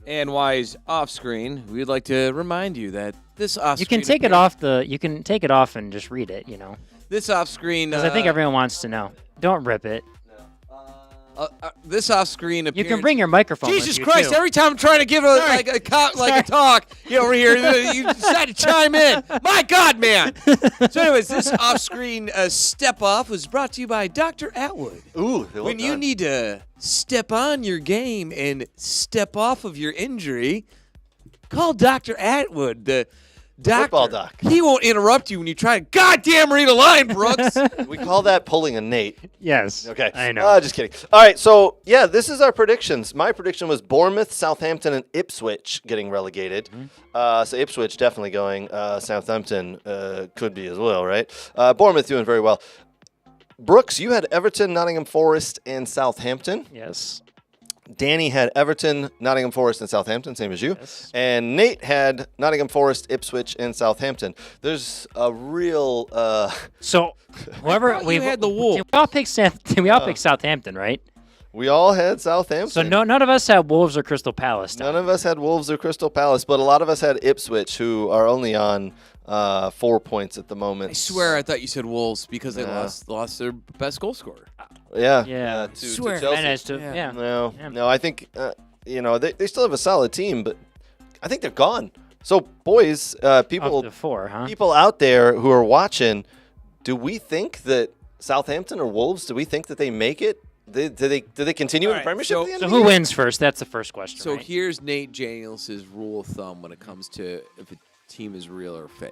And Wise off screen, we'd like to remind you that this off You can take it off You can take it off and just read it. This off screen. Because I think everyone wants to know. Don't rip it. This off screen. You can bring your microphone. Jesus with you, Christ! too. Every time I'm trying to give a talk over here, you decide to chime in. My God, man! So, anyways, this off-screen step off was brought to you by Dr. Atwood. Ooh, well When you done. need to step on your game and step off of your injury, call Dr. Atwood, the doctor. Football doc. He won't interrupt you when you try to goddamn read a line, Brooks. We call that pulling a Nate. Yes. Okay. I know. Just kidding. All right. So, yeah, this is our predictions. My prediction was Bournemouth, Southampton, and Ipswich getting relegated. So Ipswich definitely going. Southampton could be as well, right? Bournemouth doing very well. Brooks, you had Everton, Nottingham Forest, and Southampton. Yes. Danny had Everton, Nottingham Forest, and Southampton, same as you. Yes. And Nate had Nottingham Forest, Ipswich, and Southampton. There's a real... So, whoever you had the Wolves. We all picked Southampton, right? we all had Southampton. So none of us had Wolves or Crystal Palace. None of us had Wolves or Crystal Palace, but a lot of us had Ipswich, who are only on 4 points at the moment. I swear I thought you said Wolves because they lost their best goal scorer. Yeah. Yeah. To Swear. Chelsea. Managed to, Yeah. yeah. No, I think, they still have a solid team, but I think they're gone. So, boys, people Up to 4, huh? people out there who are watching, do we think that Southampton or Wolves, do we think that they make it? Do they continue in the All right, Premiership so- at the end So of the who year? wins first? That's the first question. So right? here's Nate Daniels' rule of thumb when it comes to if a team is real or fake.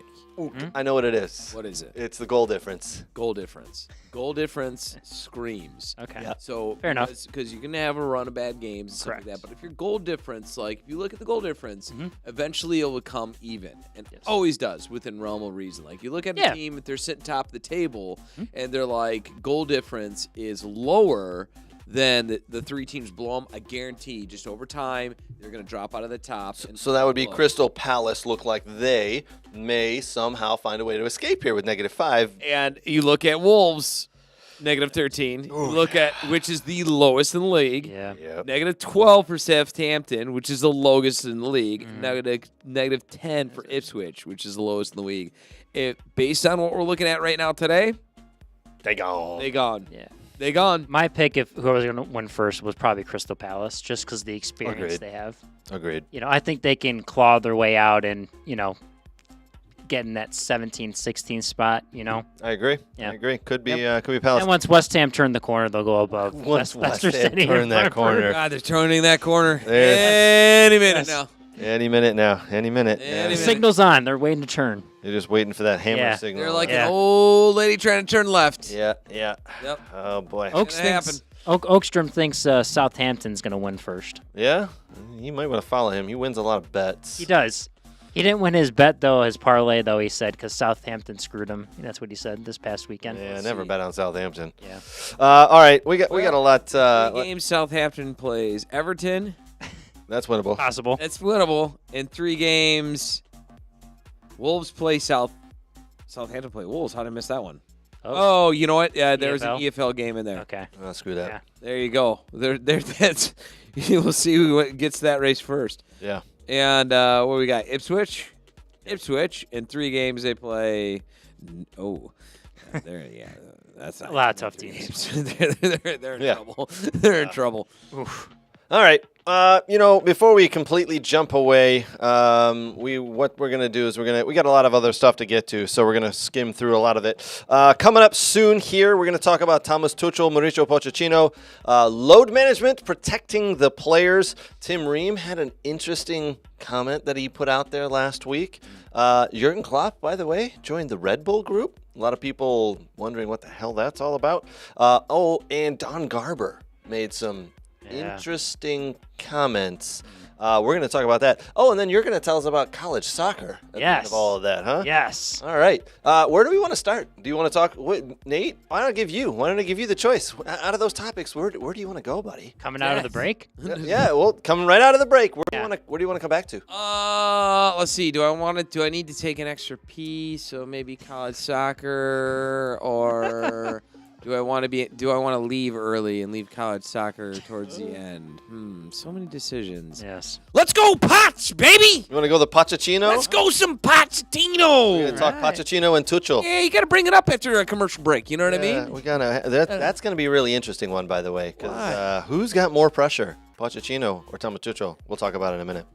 I know what it is. What is it? It's the goal difference. Goal difference. Goal difference screams. Okay. Yeah. So Fair enough. Because you can have a run of bad games and stuff like Correct. that. But if your goal difference, like if you look at the goal difference, eventually it will become even, and Yes. always does within realm of reason. Like you look at Yeah. a team if they're sitting top of the table, and they're like goal difference is lower than the three teams below them. I guarantee, just over time, they're going to drop out of the top. And So that would be below. Crystal Palace look like they may somehow find a way to escape here with -5. And you look at Wolves, -13. You look at which is the lowest in the league. Yeah. Yep. -12 for Southampton, which is the lowest in the league. -10 for Ipswich, which is the lowest in the league. Based on what we're looking at right now today, They gone. they gone. Yeah. They gone. My pick, if whoever was going to win first, was probably Crystal Palace, just because the experience Agreed. they have. Agreed. I think they can claw their way out and, get in that 17, 16 spot, I agree. Yeah. I agree. Could be Palace. And once West Ham turn the corner, they'll go above Once West Leicester Ham City. turn and that Brentford. corner. God, they're turning that corner There- any minute Yes. now. Any minute now. Any minute. Any Yeah. minute. Signal's on. They're waiting to turn. You're just waiting for that hammer Yeah. signal. They're like Yeah. an old lady trying to turn left. Yeah, yeah. Yep. Oh, boy. Oaks gonna thinks, Oakstrom thinks Southampton's going to win first. Yeah? You might want to follow him. He wins a lot of bets. He does. He didn't win his bet, though, his parlay, though, he said, because Southampton screwed him. That's what he said this past weekend. Yeah, Let's never see. bet on Southampton. Yeah. All right, we got a lot. Three games Southampton plays Everton. That's winnable. Possible. That's winnable. In 3 games, Wolves play Southampton play Wolves. How did I miss that one? Oh, you know what? Yeah, there was an EFL game in there. Okay. Oh, screw that. Yeah. There you go. There. That's. We'll see who gets that race first. Yeah. And what we got? Ipswich. In 3 games they play. Oh, there. Yeah, that's not A lot of tough teams. they're in trouble. They're in trouble. All right. Before we completely jump away, what we're gonna do is we got a lot of other stuff to get to, so we're gonna skim through a lot of it. Coming up soon here, we're gonna talk about Thomas Tuchel, Mauricio Pochettino, load management, protecting the players. Tim Ream had an interesting comment that he put out there last week. Jurgen Klopp, by the way, joined the Red Bull group. A lot of people wondering what the hell that's all about. And Don Garber made some interesting comments. We're going to talk about that. Oh, and then you're going to tell us about college soccer at the end of all of that, huh? Yes. All right. Where do we want to start? Do you want to talk, Nate? Why don't I give you the choice? Out of those topics, where do you want to go, buddy? Coming out of the break? Yeah, well, coming right out of the break. Where do you want to come back to? Let's see. Do I need to take an extra piece? So maybe college soccer, or do I want to leave early and leave college soccer towards the end? So many decisions. Yes. Let's go Poch, baby! You want to go the Pochettino? Let's go some Pochettino! We're going to talk Pochettino and Tuchel. Yeah, you got to bring it up after a commercial break. You know what I mean? We gotta. That's going to be a really interesting one, by the way. Because who's got more pressure, Pochettino or Thomas Tuchel? We'll talk about it in a minute.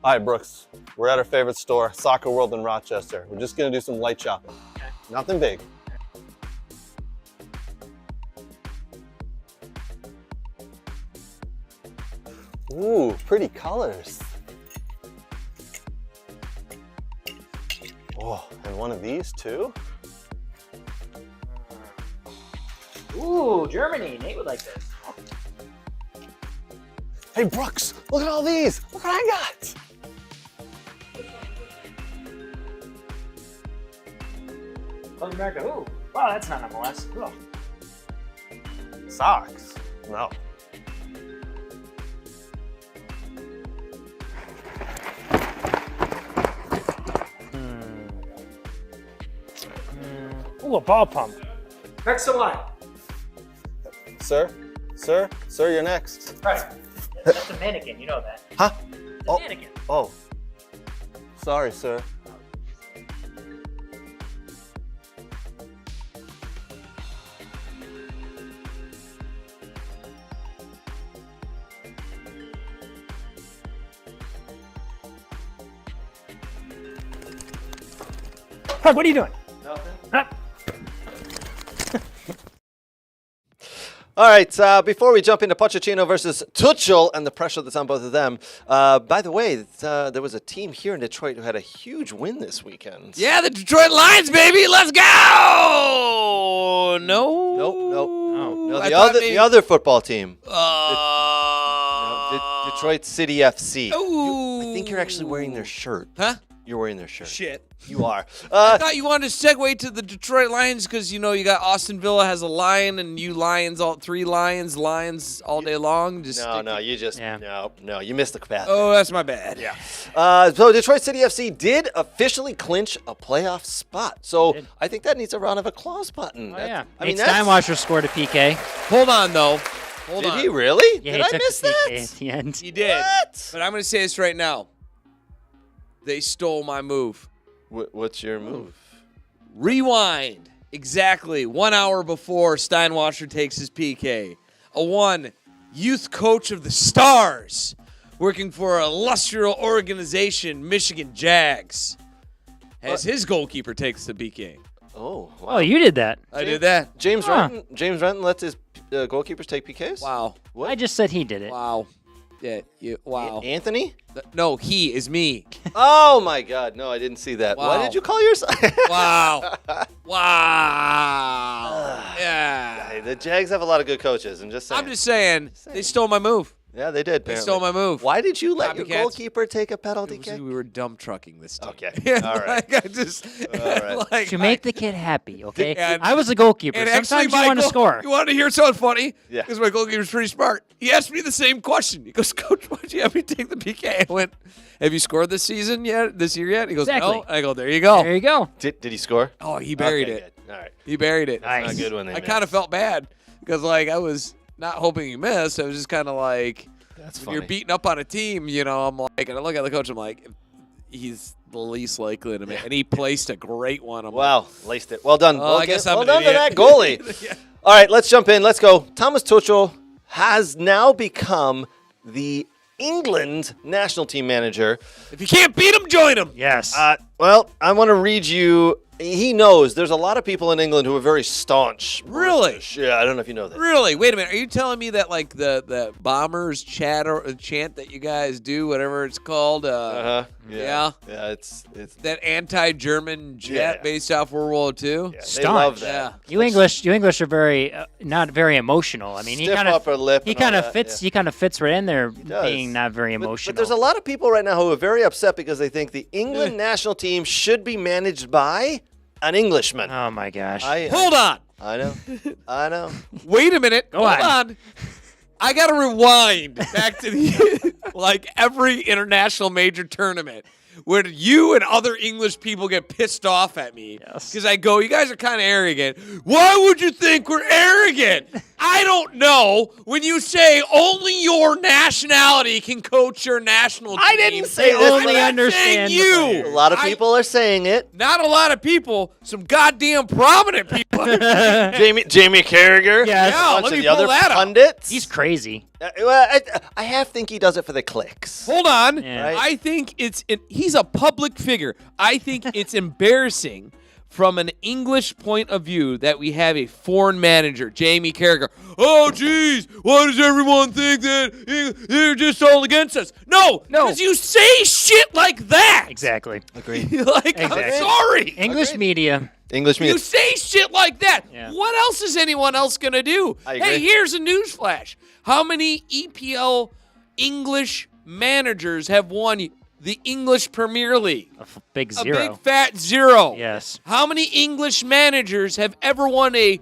Hi, Brooks. We're at our favorite store, Soccer World in Rochester. We're just going to do some light shopping. Nothing big. Ooh, pretty colors. Oh, and one of these too? Ooh, Germany. Nate would like this. Hey, Brooks, look at all these. Look what I got. South America. Ooh. Wow, that's not MLS. Cool. Socks? No. Ooh, a ball pump. Next in line. Sir, you're next. Right. That's a mannequin. You know that. Huh? It's a mannequin. Oh. Sorry, sir. Fuck, what are you doing? Nothing. Huh? All right, before we jump into Pochettino versus Tuchel and the pressure that's on both of them, by the way, there was a team here in Detroit who had a huge win this weekend. Yeah, the Detroit Lions, baby. Let's go! No. No, the other football team. Detroit City FC. I think you're actually wearing their shirt. Huh? You're wearing their shirt. Shit. You are. I thought you wanted to segue to the Detroit Lions because, you got Aston Villa has a lion and you three lions all day long. You missed the path. Oh, that's my bad. Yeah. So Detroit City FC did officially clinch a playoff spot. So I think that needs a round of applause button. Yeah. Nate Steinwasser scored a PK. Hold on, though. Did he really? Yeah, did I took miss the that? PK at the end. He did. What? But I'm going to say this right now. They stole my move. What's your move? Rewind. Exactly 1 hour before Steinwasser takes his PK. Youth coach of the Stars, working for an illustrious organization, Michigan Jags, as his goalkeeper takes the PK. Oh, wow. Oh, you did that. I did that. James Renton lets his goalkeepers take PKs? Wow. What? I just said he did it. Wow. Yeah. Wow. Anthony? No, he is me. Oh, my God. No, I didn't see that. Wow. Why did you call yourself? Wow. Wow. Yeah. The Jags have a lot of good coaches. I'm just saying. They stole my move. Yeah, they did. They apparently. stole my move. Why did you let your Copycats. goalkeeper take a penalty kick? We were dump trucking this time. Okay. Yeah, All right. I just, right. To make the kid happy, okay? And- I was a goalkeeper. And Sometimes actually, you want to score. You want to hear something funny? Yeah. Because my goalkeeper's pretty smart. He asked me the same question. He goes, Coach, why'd you have me take the PK? I went, have you scored this year yet? He goes, Exactly. no. I go, there you go. There you go. Did he score? Oh, he buried Okay, it. good. All right. He buried it. Nice. Not good when they I kind of felt bad because, I was not hoping he missed. I was just kind of like, That's when funny. you're beating up on a team, I'm like, and I look at the coach, I'm like, he's the least likely to make. And he placed a great one. I'm Wow, laced it. Well done. I guess I'm well an done to idiot. that goalie. Yeah. All right, let's jump in. Let's go. Thomas Tuchel has now become the England national team manager. If you can't beat him, join him. Yes. Well, I want to read you. He knows there's a lot of people in England who are very staunch. Really? Yeah, I don't know if you know that. Really? Wait a minute. Are you telling me that the Bombers chant that you guys do, whatever it's called? Yeah. Yeah, it's That anti-German jet Yeah. based off World War II. they Staunch. love that. You English are very not very emotional. I mean, he Stiff kind of upper lip he and all kind of that, fits. yeah. He kind of fits right in there, does. being not very emotional. But there's a lot of people right now who are very upset because they think the England national team should be managed by an Englishman. Oh my gosh! Hold on. I know. I know. Wait a minute. Go Hold on. on. I got to rewind back to the like every international major tournament where you and other English people get pissed off at me Yes. because I go, you guys are kind of arrogant. Why would you think we're arrogant? I don't know. When you say only your nationality can coach your national team, I didn't say They this. only I'm not understand saying the you. players. A lot of people are saying it. Not a lot of people. Some goddamn prominent people. Jamie Carragher. Yes. Yeah, A bunch let of me the pull other that up. pundits. He's crazy. Well, I half think he does it for the clicks. Hold on. Yeah. Right. I think he's a public figure. I think it's embarrassing from an English point of view that we have a foreign manager, Jamie Carragher. Oh, geez, why does everyone think that they're just all against us? No, because you say shit like that. Exactly. Agreed. Like, I'm Exactly. sorry. English media. English media. You say shit like that. Yeah. What else is anyone else going to do? I agree. Hey, here's a newsflash. How many EPL English managers have won the English Premier League? Big A zero. big fat zero. Yes. How many English managers have ever won a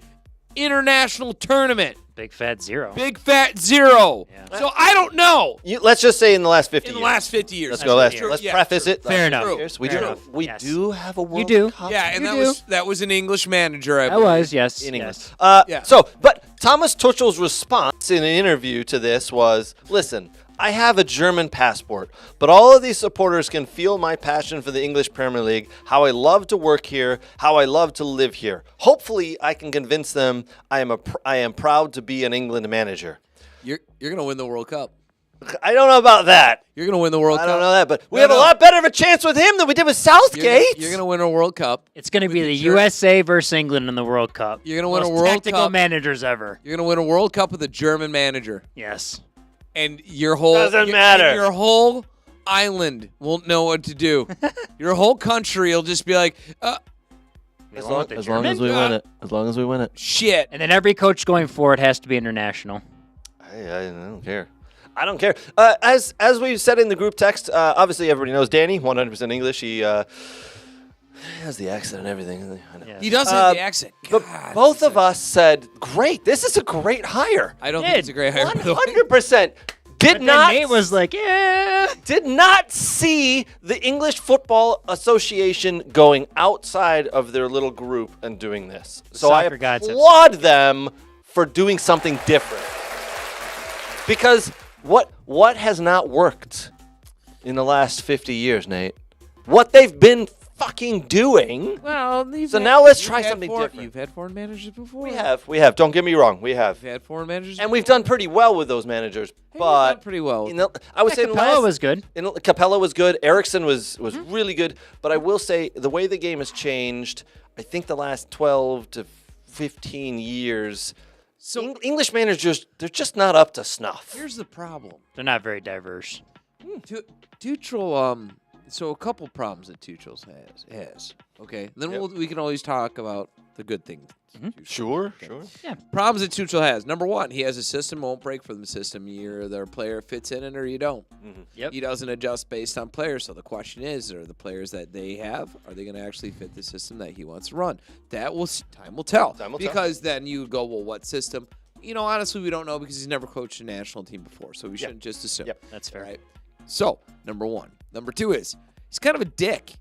international tournament? Big fat zero. Big fat zero. Yeah. So I don't know. Let's just say in the last 50 In the years. last 50 years. Let's go. Let's True. let's Yeah, preface true. it. Fair enough. We Fair do. enough. We Yes. do have a World do. Cup. Yeah, and You that was an English manager. I That believe. was yes. in England. Yes. Yeah. So, but Thomas Tuchel's response in an interview to this was, listen, I have a German passport, but all of these supporters can feel my passion for the English Premier League, how I love to work here, how I love to live here. Hopefully, I can convince them I am proud to be an England manager. You're going to win the World Cup. I don't know about that. You're going to win the World I Cup. don't know that, but we No, have no. a lot better of a chance with him than we did with Southgate. You're going to win a World Cup. It's going to be With the the Ger- USA versus England in the World Cup. You're gonna win a Most World tactical Cup. managers ever. You're going to win a World Cup with a German manager. Yes. And your whole Doesn't matter. Your whole island won't know what to do. Your whole country will just be like, As long as we win it. As long as we win it. shit. And then every coach going forward has to be international. I don't care. I don't care. As we said in the group text, obviously everybody knows Danny, 100% English. He has the accent and everything. I know. Yeah. He does have the accent. But God, both of us said, great, this is a great hire. I don't think it's a great hire. by the way. 100%. Did But then not Nate was like, yeah. did not see the English Football Association going outside of their little group and doing this. So I soccer gods have- applaud them for doing something different. Because what has not worked in the last 50 years, Nate? What they've been fucking doing. Well, So now let's try something different. You've had foreign managers before. We have. Don't get me wrong, we have. You've had foreign managers. And we've done pretty well with those managers. Hey, But done pretty well. I would say in the Capella last- was good. Capella was good. Eriksson was really good. But I will say the way the game has changed, I think the last 12 to 15 years, So English managers, they're just not up to snuff. here's the problem. They're not very diverse. Tuchel, so a couple problems that Tuchel has. Okay, then we can always talk about the good things. Sure. Problems that Tuchel has. Number one, he has a system, won't break from the system. Either their player fits in it or you don't. Yep. He doesn't adjust based on players. So the question is, are the players that they have, are they going to actually fit the system that he wants to run? That will time will tell. Time will tell. Because then you go, well, what system? Honestly, we don't know because he's never coached a national team before. So we shouldn't just assume. Yep. That's fair. Right. So number one. Number two is he's kind of a dick.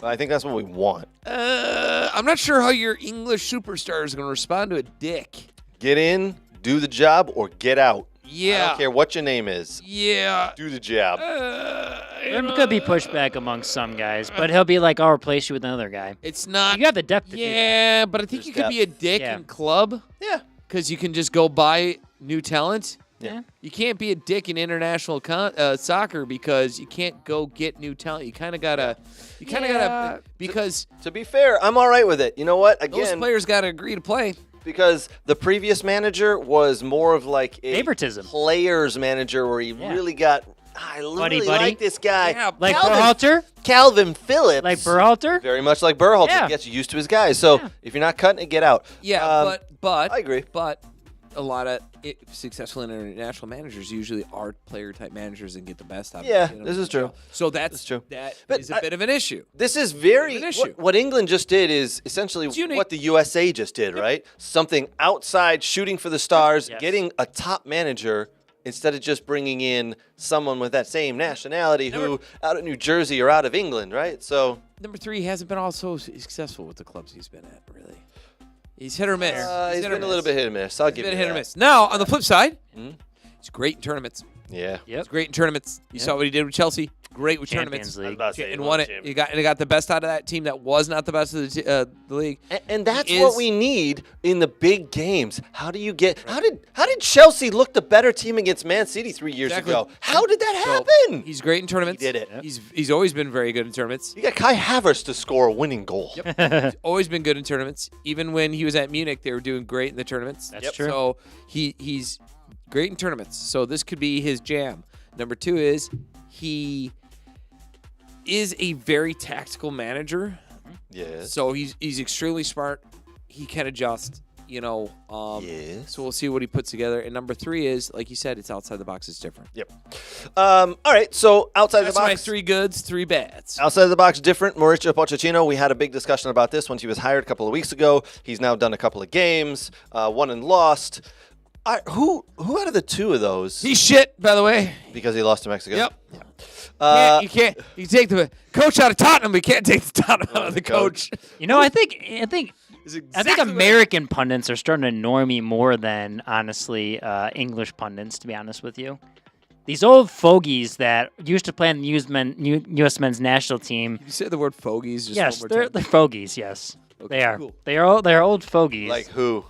I think that's what we want. I'm not sure how your English superstar is going to respond to a dick. Get in, do the job, or get out. I Yeah. don't care what your name is. Yeah. Do the job. There could be pushback amongst some guys, but he'll be like, I'll replace you with another guy. It's not. You have the depth to do that. Yeah, but I think you could be a dick Yeah. in club Yeah. because you can just go buy new talent. Yeah. You can't be a dick in international soccer because you can't go get new talent. You kind of gotta. Because To be fair, I'm all right with it. You know what? those Again, players gotta agree to play. because the previous manager was more of like a Favoritism. players manager where he Yeah. really got I Buddy, really buddy. like this guy. Yeah, Like Calvin, Berhalter? Calvin Phillips. Like Berhalter? Very much like Berhalter. Yeah. Gets used to his guys. So Yeah. if you're not cutting it, get out. Yeah, but I agree. But a lot of successful international managers usually are player-type managers and get the best out of Yeah, it. this is true. So that's true. That But is a bit of an issue. This is very An issue. what England just did is essentially unique. what the USA just did, right? Something outside, shooting for the stars, Yes. getting a top manager instead of just bringing in someone with that same nationality who out of New Jersey or out of England, right? So Number 3 hasn't been all so successful with the clubs he's been at, really. He's hit or miss. he's hit or been a little miss. bit hit or miss. I'll He's give been you hit or that. miss. Now, on the flip side, he's great in tournaments. Yeah. Yep. He's great in tournaments. You saw what he did with Chelsea. Great with Champions tournaments. League. And won it. He got the best out of that team that was not the best of the league. And that's He what is- we need in the big games. How do you get? How did Chelsea look the better team against Man City 3 years Exactly. ago? How did that So, happen? he's great in tournaments. He did it. He's always been very good in tournaments. You got Kai Havertz to score a winning goal. He's always been good in tournaments. Even when he was at Munich, they were doing great in the tournaments. That's true. So he's great in tournaments. So this could be his jam. Number 2 is he is a very tactical manager. Yes. So he's extremely smart. He can adjust. Yes. So we'll see what he puts together. And number 3 is, like you said, it's outside the box. It's different. Yep. All right. So outside That's the my box. 3 goods, 3 bads. Outside of the box, different. Mauricio Pochettino, we had a big discussion about this once he was hired a couple of weeks ago. He's now done a couple of games, won and lost. Who out of the two of those? He's shit, by the way. Because he lost to Mexico? Yep. Yeah. You can't take the coach out of Tottenham, but you can't take the Tottenham out of the coach. You know, I think It's exactly what- American pundits are starting to annoy me more than, honestly, English pundits, to be honest with you. These old fogies that used to play on the U.S. men's national team. You said the word fogies just Yes, one more they're time. fogies, yes. Okay, They are. cool. They're old fogies. Like who?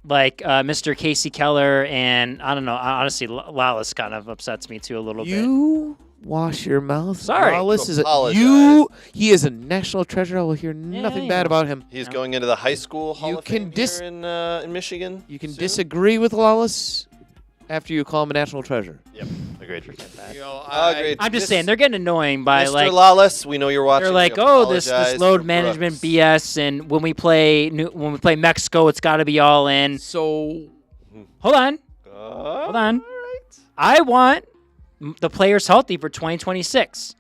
Like Mr. Casey Keller and, I don't know, honestly, Lawless kind of upsets me too a little bit. You wash your mouth. Sorry. Lawless is Apologize. he is a national treasure. I will hear nothing bad about him. He's going into the high school Hall You of can Fame here in Michigan. You can soon? disagree with Lawless after you call him a national treasure. Yep, agreed. I- I'm just saying, they're getting annoying by, Mr. like, Lawless, we know you're watching. they're We like, oh, this apologize load for management Brooks. BS, and when we play Mexico, it's got to be all in. So Hold on. Hold Hold on. I want the players healthy for 2026.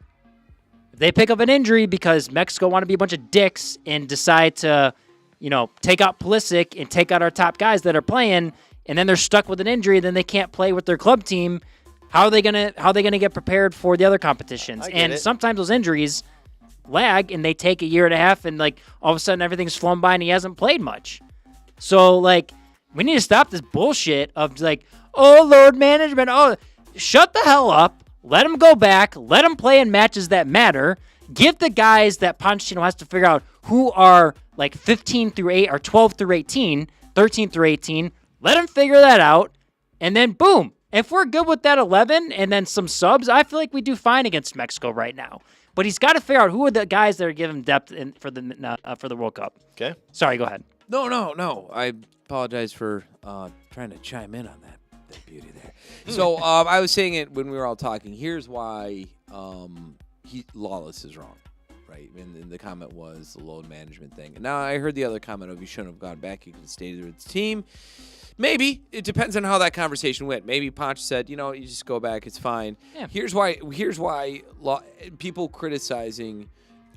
If they pick up an injury because Mexico want to be a bunch of dicks and decide to, take out Pulisic and take out our top guys that are playing, and then they're stuck with an injury, then they can't play with their club team. How are they gonna get prepared for the other competitions? I get And it. sometimes those injuries lag, and they take a year and a half, and all of a sudden everything's flown by, and he hasn't played much. So we need to stop this bullshit of load management. Oh, shut the hell up. Let him go back. Let him play in matches that matter. Give the guys that Pochettino has to figure out who are 15 through 8 or 12 through 18, 13 through 18. Let him figure that out. And then boom. If we're good with that 11 and then some subs, I feel like we do fine against Mexico right now. But he's got to figure out who are the guys that are giving depth for the World Cup. Okay. Sorry, go ahead. No. I apologize for trying to chime in on that beauty there. So I was saying it when we were all talking. Here's why Lawless is wrong, right? And the comment was the load management thing. And now I heard the other comment of you shouldn't have gone back. You could have stayed with the team. Maybe. It depends on how that conversation went. Maybe Ponch said, you just go back. It's fine. Yeah. Here's why people criticizing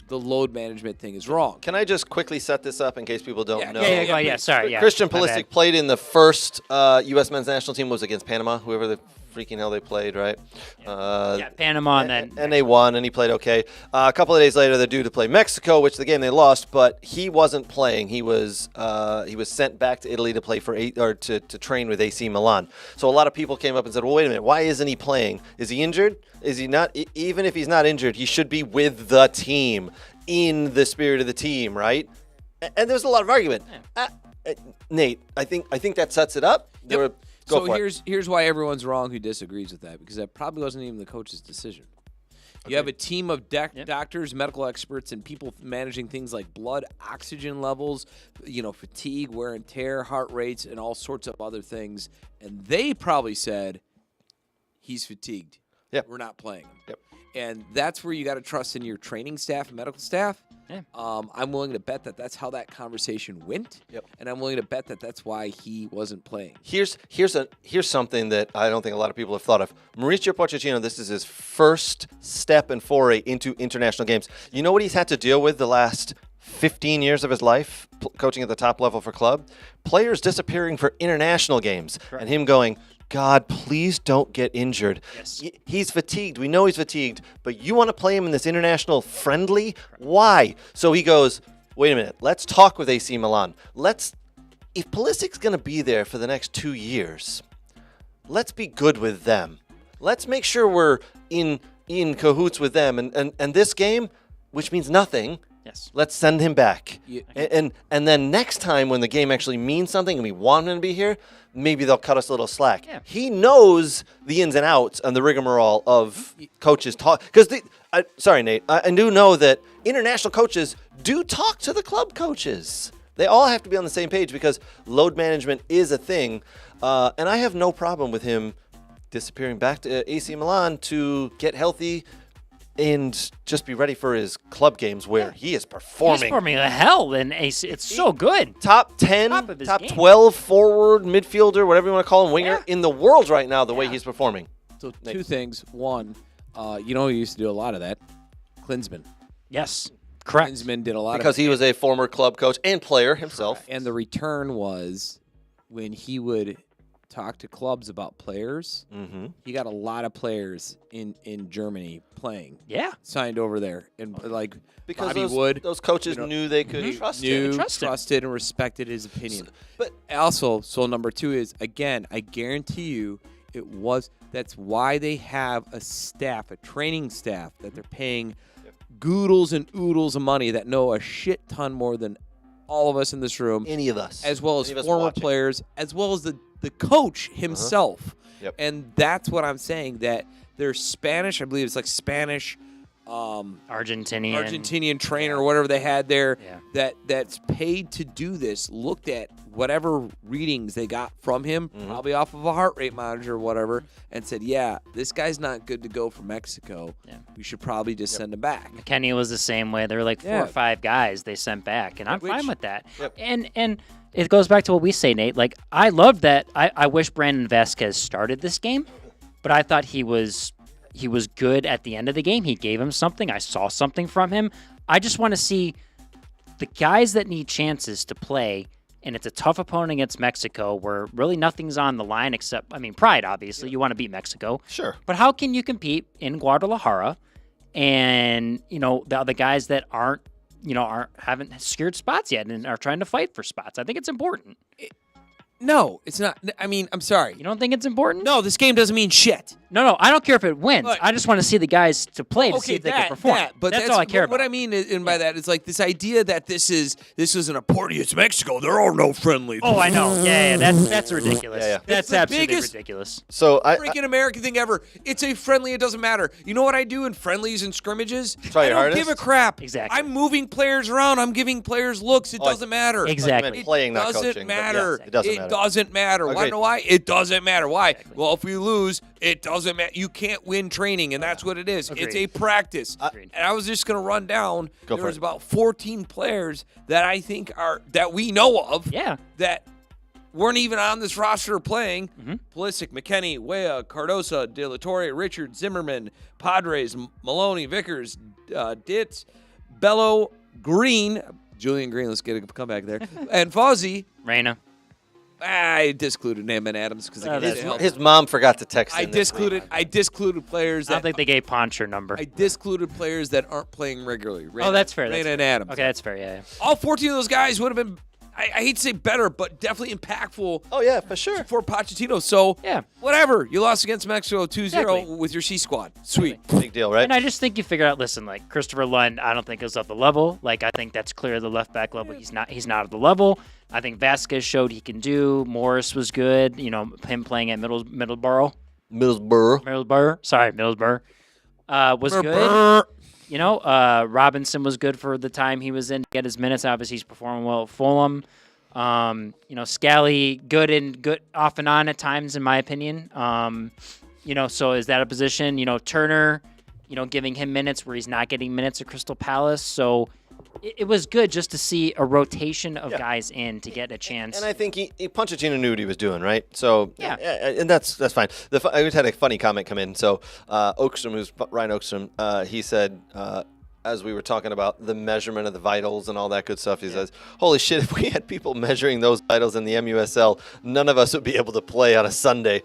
the load management thing is wrong. Can I just quickly set this up in case people don't know? Yeah. Sorry. Yeah. Christian My bad. Pulisic played in the first U.S. men's national team was against Panama, whoever the freaking hell they played, right? Yeah, Panama and they won, and he played okay. A couple of days later, they're due to play Mexico, which the game they lost, but he wasn't playing. He was sent back to Italy to play to train with AC Milan. So a lot of people came up and said, "Well, wait a minute, why isn't he playing? Is he injured? Is he not? Even if he's not injured, he should be with the team, in the spirit of the team, right?" And there's a lot of argument. Nate, I think that sets it up. Yep. Go So for it. here's why everyone's wrong who disagrees with that, because that probably wasn't even the coach's decision. You have a team of doctors, medical experts, and people managing things like blood oxygen levels, fatigue, wear and tear, heart rates, and all sorts of other things. And they probably said, he's fatigued. Yep. we're not playing him. Yep. And that's where you got to trust in your training staff and medical staff. Yeah. I'm willing to bet that that's how that conversation went. Yep. And I'm willing to bet that that's why he wasn't playing. Here's something that I don't think a lot of people have thought of. Mauricio Pochettino, this is his first step and foray into international games. You know what he's had to deal with the last 15 years of his life, coaching at the top level for club? Players disappearing for international games. Correct. And him going, God, please don't get injured. Yes. He's fatigued. We know he's fatigued, but you want to play him in this international friendly? Why? So he goes, wait a minute. Let's talk with AC Milan. If Pulisic's going to be there for the next 2 years, let's be good with them. Let's make sure we're in cahoots with them. And this game, which means nothing, Yes. let's send him back. Yeah. And then next time when the game actually means something and we want him to be here, maybe they'll cut us a little slack. Yeah. He knows the ins and outs and the rigmarole of coaches talk. Because, sorry, Nate, I do know that international coaches do talk to the club coaches. They all have to be on the same page because load management is a thing. And I have no problem with him disappearing back to AC Milan to get healthy and just be ready for his club games where he is performing. He's performing like hell in AC. It's so good. Top 10, Top of his top game. 12 forward, midfielder, whatever you want to call him, winger Yeah. in the world right now, the way he's performing. So two things. One, you know, he used to do a lot of that. Klinsmann. Yes. Correct. Klinsmann did a lot Because of he was a former club coach and player himself. And the return was when he would talk to clubs about players. Mm-hmm. He got a lot of players in Germany playing, Yeah. signed over there, and like Because Bobby Wood those coaches you know, knew they could trust knew, him. Trust him. trusted, and respected his opinion. But Also, so number two is, again, I guarantee you that's why they have a staff, a training staff, that they're paying goodles and oodles of money that know a shit ton more than all of us in this room, any of us. as well as Any of us former watching. players, as well as the coach himself. Yep. And that's what I'm saying, that they're Spanish, I believe it's like Spanish, Argentinian trainer or whatever they had there, that's paid to do this, looked at whatever readings they got from him, probably off of a heart rate monitor or whatever, and said, yeah, this guy's not good to go for Mexico. Yeah. We should probably just send him back. McKennie was the same way. There were like 4 Yeah. or 5 guys they sent back, and I'm fine with that. Yep. And it goes back to what we say, Nate. Like, I love that. I wish Brandon Vasquez started this game, but I thought he was good at the end of the game. He gave him something. I saw something from him. I just want to see the guys that need chances to play, and it's a tough opponent against Mexico where really nothing's on the line except, pride, obviously. You want to beat Mexico. Sure. But how can you compete in Guadalajara and, the other guys that haven't secured spots yet and are trying to fight for spots? I think it's important. No, it's not. I'm sorry. You don't think it's important? No, this game doesn't mean shit. No, I don't care if it wins. Look. I just want to see the guys to play to see if they can perform. But that's all I care what about. I mean by that is like this idea that this is an important. It's Mexico. There are no friendly. Oh, I know. Yeah, that's ridiculous. Yeah. That's It's the absolutely biggest- ridiculous. So freaking American thing ever. It's a friendly. It doesn't matter. You know what I do in friendlies and scrimmages? Try I your don't hardest? give a crap. Exactly. I'm moving players around. I'm giving players looks. It doesn't matter. Exactly. It playing, not doesn't coaching, but matter. yes, it doesn't matter. doesn't matter. Want to Agreed. know why? It doesn't matter. Why? Well, if we lose, it doesn't matter. You can't win training, and that's what it is. It's a practice. Agreed. And I was just going to run down. Go there for was it. about 14 players that I think that we know of. Yeah. That weren't even on this roster playing. Mm-hmm. Pulisic, McKennie, Weah, Cardosa, De La Torre, Richard, Zimmerman, Padres, Maloney, Vickers, Ditz, Bello, Green, Julian Green, let's get a comeback there, and Fozzie. Reyna. I discluded him and Adams because his mom forgot to text I him this week. discluded players I don't that think they gave Ponch your number. I discluded players that aren't playing regularly. Oh, that's fair. Reyna That's and fair. Adams. Okay, that's fair. Yeah. All 14 of those guys would have been. I hate to say better, but definitely impactful Oh, yeah, for sure. for Pochettino. So, Yeah. whatever. You lost against Mexico 2-0 Exactly. with your C squad. Sweet. Big deal, right? And I just think you figure out. Listen, like Christopher Lund, I don't think is at the level. Like I think that's clear. The left back level, he's not at the level. I think Vasquez showed he can do. Morris was good. Him playing at Middlesbrough was good. Robinson was good for the time he was in to get his minutes. Obviously, he's performing well at Fulham. Scally, good off and on at times, in my opinion. So is that a position? Turner, giving him minutes where he's not getting minutes at Crystal Palace. So it was good just to see a rotation of guys in to get a chance. And I think Pochettino knew what he was doing, right? So Yeah. And that's fine. I just had a funny comment come in. So Oakstrom, who's Ryan Oakstrom, he said, as we were talking about the measurement of the vitals and all that good stuff, he says, holy shit, if we had people measuring those vitals in the MUSL, none of us would be able to play on a Sunday.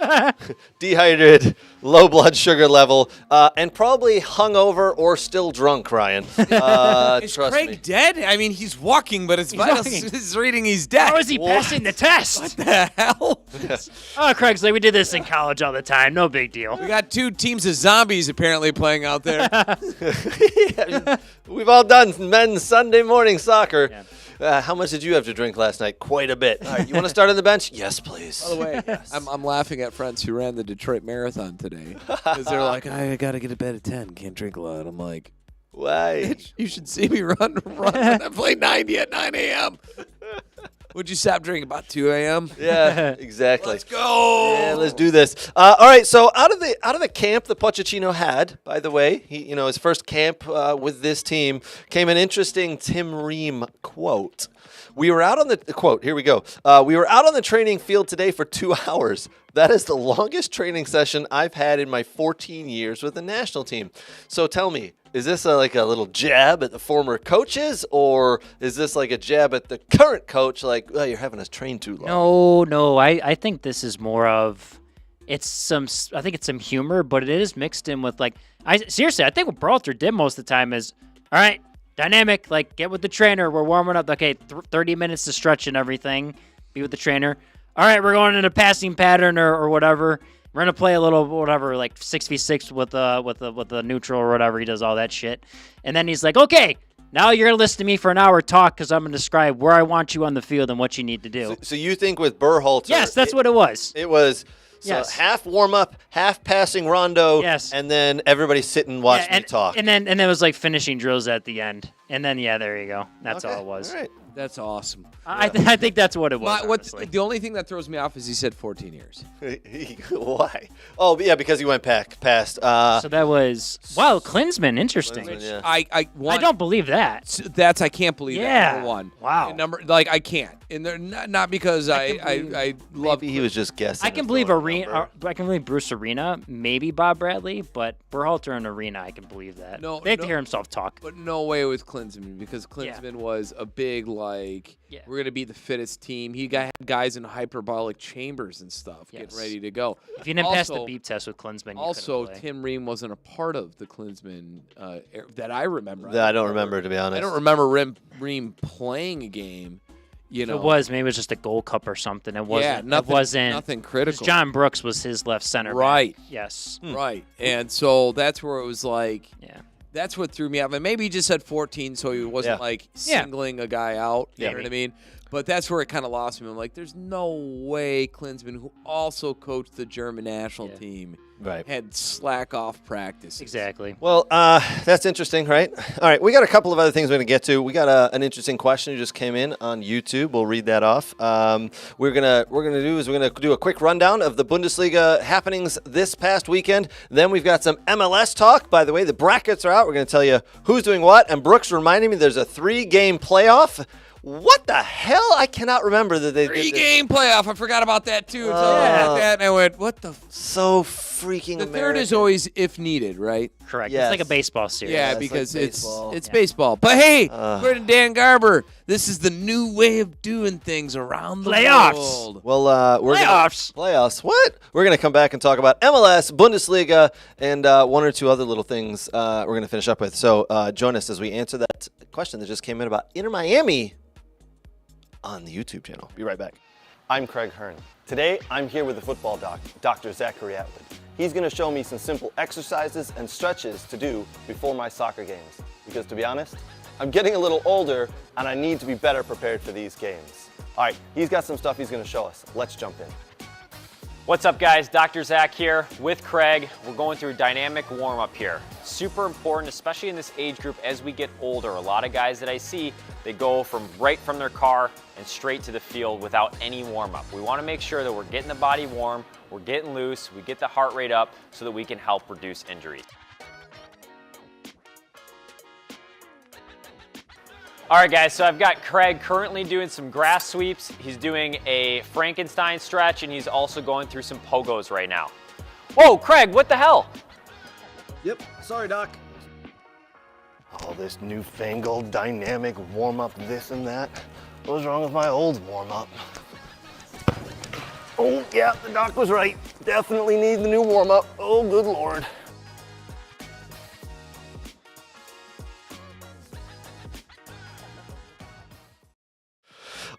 Dehydrated, low blood sugar level, and probably hungover or still drunk, Ryan. Is Trust Craig me. dead? I mean, he's walking, but his vitals walking. is reading he's dead. How is he passing the test? What the hell? Oh, Craig's like, we did this in college all the time. No big deal. We got 2 teams of zombies apparently playing out there. We've all done men's Sunday morning soccer. How much did you have to drink last night? Quite a bit. All right, you want to start on the bench? Yes, please. By the way, I'm laughing at friends who ran the Detroit Marathon today because they're like, I got to get to bed at 10, can't drink a lot. I'm like, Why? you should see me run when I play 90 at 9 a.m. Would you stop drinking about 2 a.m.? Yeah, exactly. Let's go. Yeah, let's do this. All right, so out of the camp that Pochettino had, by the way, his first camp with this team came an interesting Tim Ream quote. We were out on the quote. Here we go. We were out on the training field today for 2 hours. That is the longest training session I've had in my 14 years with the national team. So tell me, is this like a little jab at the former coaches, or is this like a jab at the current coach? Like, oh, you're having us train too long. No. I think this is more of I think it's some humor, but it is mixed in with I think what Berhalter did most of the time is, all right, dynamic, get with the trainer. We're warming up. Okay, 30 minutes to stretch and everything. Be with the trainer. All right, we're going in a passing pattern or whatever. We're gonna play a little whatever, 6v6 with the neutral or whatever. He does all that shit, and then he's like, okay, now you're gonna listen to me for an hour talk because I'm gonna describe where I want you on the field and what you need to do. So you think with Berhalter? Yes, that's what it was. It was. So Yes. half warm up, half passing rondo, Yes. and then everybody sit and watch me talk. And then it was finishing drills at the end, and then there you go. That's all it was. All right. That's awesome. I think that's what it was. honestly. The only thing that throws me off is he said 14 years. Why? Oh, yeah, because he went past. So that was Klinsmann. Interesting. Klinsmann, yeah. I don't believe that. I can't believe that. Yeah. Number one. Wow. And I can't. And they're not because I love. Maybe he was just guessing. I can believe I can believe Bruce Arena, maybe Bob Bradley, but Berhalter and Arena, I can believe that. They have to hear himself talk. But no way with Klinsmann, because Klinsmann was a big we're gonna be the fittest team. He got guys in hyperbolic chambers and stuff, getting ready to go. If you didn't pass the beep test with Klinsmann, also Tim Ream wasn't a part of the Klinsmann that I remember. I don't remember, to be honest. I don't remember Ream playing a game. Maybe it was just a Gold Cup or something. It wasn't. Nothing critical. John Brooks was his left center. Right. Back. Yes. Right. And so that's where it was that's what threw me off. And maybe he just said 14, so he wasn't singling a guy out. You know what I mean? But that's where it kind of lost me. I'm like, there's no way Klinsmann, who also coached the German national team, had slack off practice. Exactly. Well, that's interesting, right? All right, we got a couple of other things we're going to get to. We got an interesting question who just came in on YouTube. We'll read that off. We're gonna do a quick rundown of the Bundesliga happenings this past weekend. Then we've got some MLS talk. By the way, the brackets are out. We're going to tell you who's doing what. And Brooks reminded me there's a 3-game playoff. What the hell? I cannot remember that they did this. 3-game playoff. I forgot about that too. Until I read that, and I went, "What the?" So freaking. The American. third is always if needed, right? Correct. Yes. It's like a baseball series. Yeah, it's because like it's baseball. But hey, according to Dan Garber, this is the new way of doing things around the Playoffs. world. Well, we're playoffs. What? We're gonna come back and talk about MLS, Bundesliga, and one or two other little things we're gonna finish up with. So join us as we answer that question that just came in about Inter Miami on the YouTube channel. Be right back. I'm Craig Hearn. Today, I'm here with the football doc, Dr. Zachary Atwood. He's going to show me some simple exercises and stretches to do before my soccer games. Because to be honest, I'm getting a little older and I need to be better prepared for these games. All right, he's got some stuff he's going to show us. Let's jump in. What's up, guys? Dr. Zach here with Craig. We're going through a dynamic warm-up here. Super important, especially in this age group as we get older. A lot of guys that I see, they go right from their car and straight to the field without any warm-up. We want to make sure that we're getting the body warm, we're getting loose, we get the heart rate up so that we can help reduce injuries. All right, guys, so I've got Craig currently doing some grass sweeps. He's doing a Frankenstein stretch, and he's also going through some pogos right now. Whoa, Craig, what the hell? Yep, sorry, Doc. All this newfangled dynamic warm-up, this and that. What was wrong with my old warm-up? Oh, yeah, the doc was right. Definitely need the new warm-up. Oh, good Lord.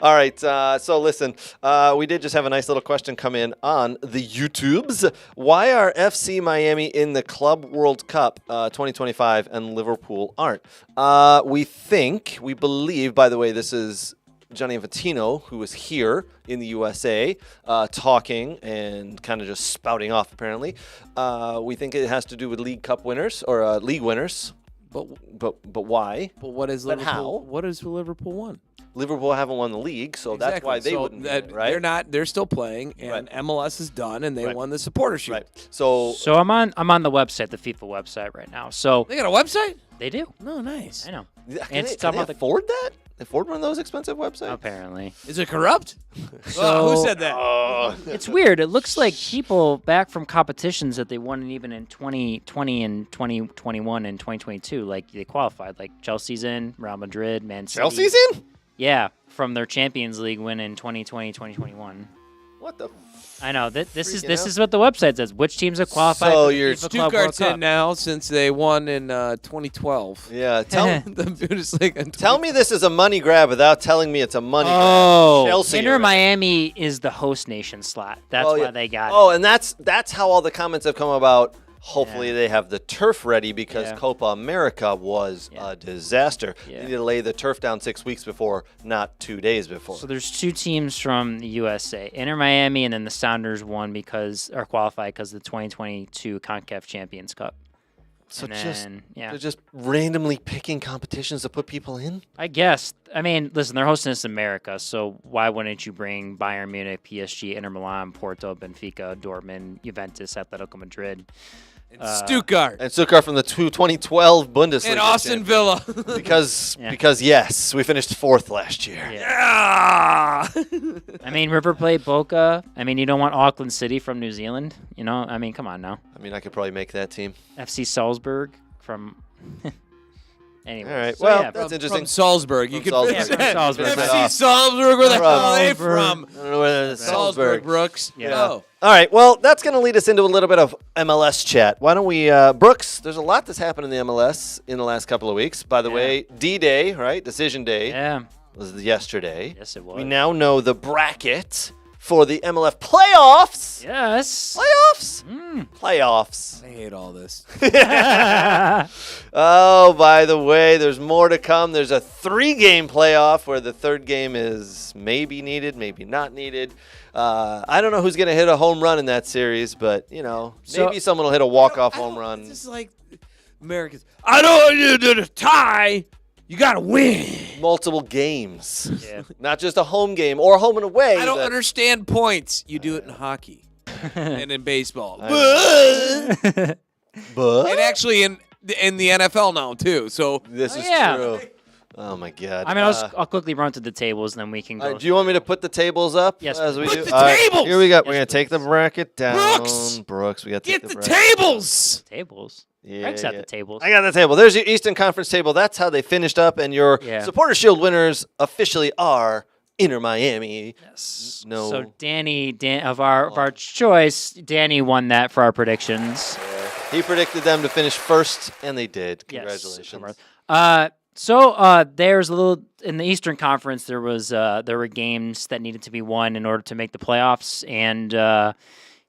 All right, so listen, we did just have a nice little question come in on the YouTubes. Why are FC Miami in the Club World Cup 2025 and Liverpool aren't? We believe, by the way, this is Gianni Infantino, who was here in the USA talking and kind of just spouting off, apparently. We think it has to do with League Cup winners or league winners. But why? But what is But Liverpool? how? What has Liverpool won? Liverpool haven't won the league, so that's why they wouldn't be in it, right? They're not. They're still playing, and MLS is done, and they Right. won the supporter shield. Right. So I'm on the website, the FIFA website right now. So They got a website? they do. No, nice. I know. can it's they, talking can they about the- afford that? Afford one of those expensive websites? Apparently. Is it corrupt? So- Who said that? It's weird. It looks like people back from competitions that they won even in 2020 and 2021 and 2022, like they qualified, like Chelsea's in, Real Madrid, Man City. Chelsea's in? Yeah, from their Champions League win in 2020, 2021. What the? I know. This is Freaking out. what the website says. Which teams have qualified So for the you're FIFA Club World Stuttgart's Cup? in now since they won in 2012. Yeah, The Bundesliga. in tell me this is a money grab without telling me it's a money Oh, grab. Chelsea. Inter already. Miami is the host nation slot. That's Oh, why yeah. they got it. Oh, and that's how all the comments have come about. Hopefully they have the turf ready because Yeah. Copa America was a disaster. Yeah. They need to lay the turf down 6 weeks before, not 2 days before. So there's two teams from the USA, Inter Miami, and then the Sounders won are qualified because of the 2022 CONCACAF Champions Cup. So And just then, yeah. they're just randomly picking competitions to put people in. I guess. I mean, listen, they're hosting this in America, so why wouldn't you bring Bayern Munich, PSG, Inter Milan, Porto, Benfica, Dortmund, Juventus, Atletico Madrid? Stuttgart. And Stuttgart from the 2012 Bundesliga. And Aston Villa. Because Yeah. because yes, we finished 4th last year. Yeah. I mean, River Plate, Boca. I mean, you don't want Auckland City from New Zealand. You know, I mean, come on now. I mean, I could probably make that team. FC Salzburg from. Anyway. All right. So, well, yeah, that's interesting. From Salzburg. You From can Salzburg. finish Yeah, from that. Salzburg. FC Salzburg. Where the hell are they Salzburg. from? I don't know where that is. Salzburg, Brooks. Yeah. Oh. All right. Well, that's going to lead us into a little bit of MLS chat. Why don't we, Brooks? There's a lot that's happened in the MLS in the last couple of weeks. By the way, D-Day, right? Decision Day Yeah. was yesterday. Yes, it was. We now know the bracket for the MLF playoffs. Yes. Playoffs. Mm. Playoffs. I hate all this. Oh, by the way, there's more to come. There's a 3-game playoff where the 3rd game is maybe needed, maybe not needed. I don't know who's going to hit a home run in that series, but, maybe someone will hit a walk-off home run. It's just like Americans. I don't want you to do the tie. You got to win. Multiple games. Yeah. Not just a home game or home and away. I don't but- understand points. You do it in hockey and in baseball. But And actually in the NFL now, too. So this is yeah. true. Oh, my God. I mean, I'll quickly run to the tables, and then we can go. Do you want me to put the tables up? Yes, as we Put do? the All right, tables! here we go. Yes, We're going to take the bracket down. Brooks! We got to get take the bracket. tables. tables? Yeah, Greg's got yeah. the tables. I got the table. There's your Eastern Conference table. That's how they finished up, and your Yeah. Supporter Shield winners officially are Inter Miami. Yes. No. So Danny, of our choice, Danny won that for our predictions. He predicted them to finish first, and they did. Yes. Congratulations. So there's a little in the Eastern Conference. There were games that needed to be won in order to make the playoffs, and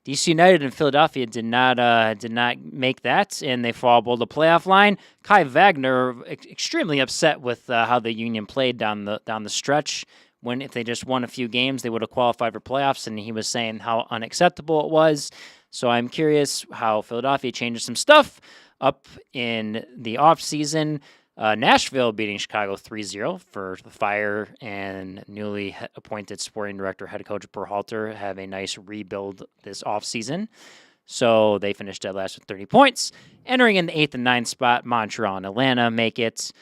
DC United and Philadelphia did not make that, and they fall below the playoff line. Kai Wagner extremely upset with how the Union played down the stretch. when if they just won a few games, they would have qualified for playoffs, and he was saying how unacceptable it was. So I'm curious how Philadelphia changes some stuff up in the offseason. Nashville beating Chicago 3-0 for the Fire, and newly appointed sporting director, head coach Berhalter, have a nice rebuild this offseason. So they finished dead last with 30 points. Entering in the 8th and 9th spot, Montreal and Atlanta make it.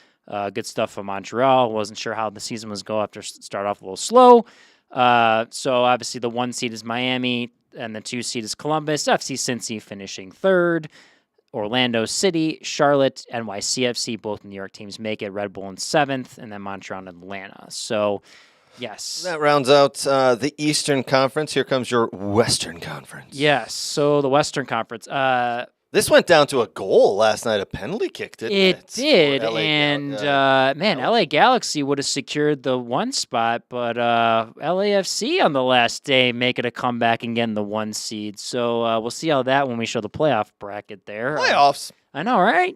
Good stuff for Montreal. Wasn't sure how the season was going after start off a little slow. So obviously the 1 seed is Miami, and the 2 seed is Columbus. FC Cincy finishing 3rd. Orlando City, Charlotte, NYCFC, both New York teams make it. Red Bull in 7th, and then Montreal and Atlanta. So, yes. That rounds out the Eastern Conference. Here comes your Western Conference. Yes, so the Western Conference. This went down to a goal last night, a penalty kick, didn't it? It did, For LA and LA Galaxy would have secured the 1 spot, but LAFC on the last day making a comeback and getting the 1 seed. So we'll see how that when we show the playoff bracket there. Playoffs. I know, right?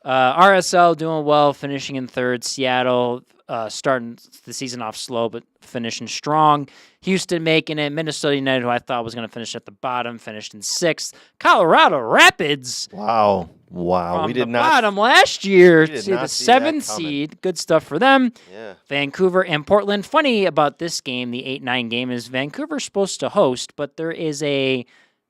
RSL doing well, finishing in 3rd. Seattle starting the season off slow, but finishing strong. Houston making it. Minnesota United, who I thought was going to finish at the bottom, finished in 6th. Colorado Rapids. Wow. From We did the not. bottom last year We did to not the see that 7th coming. seed. Good stuff for them. Yeah. Vancouver and Portland. Funny about this game, the 8-9 game, is Vancouver's supposed to host, but there is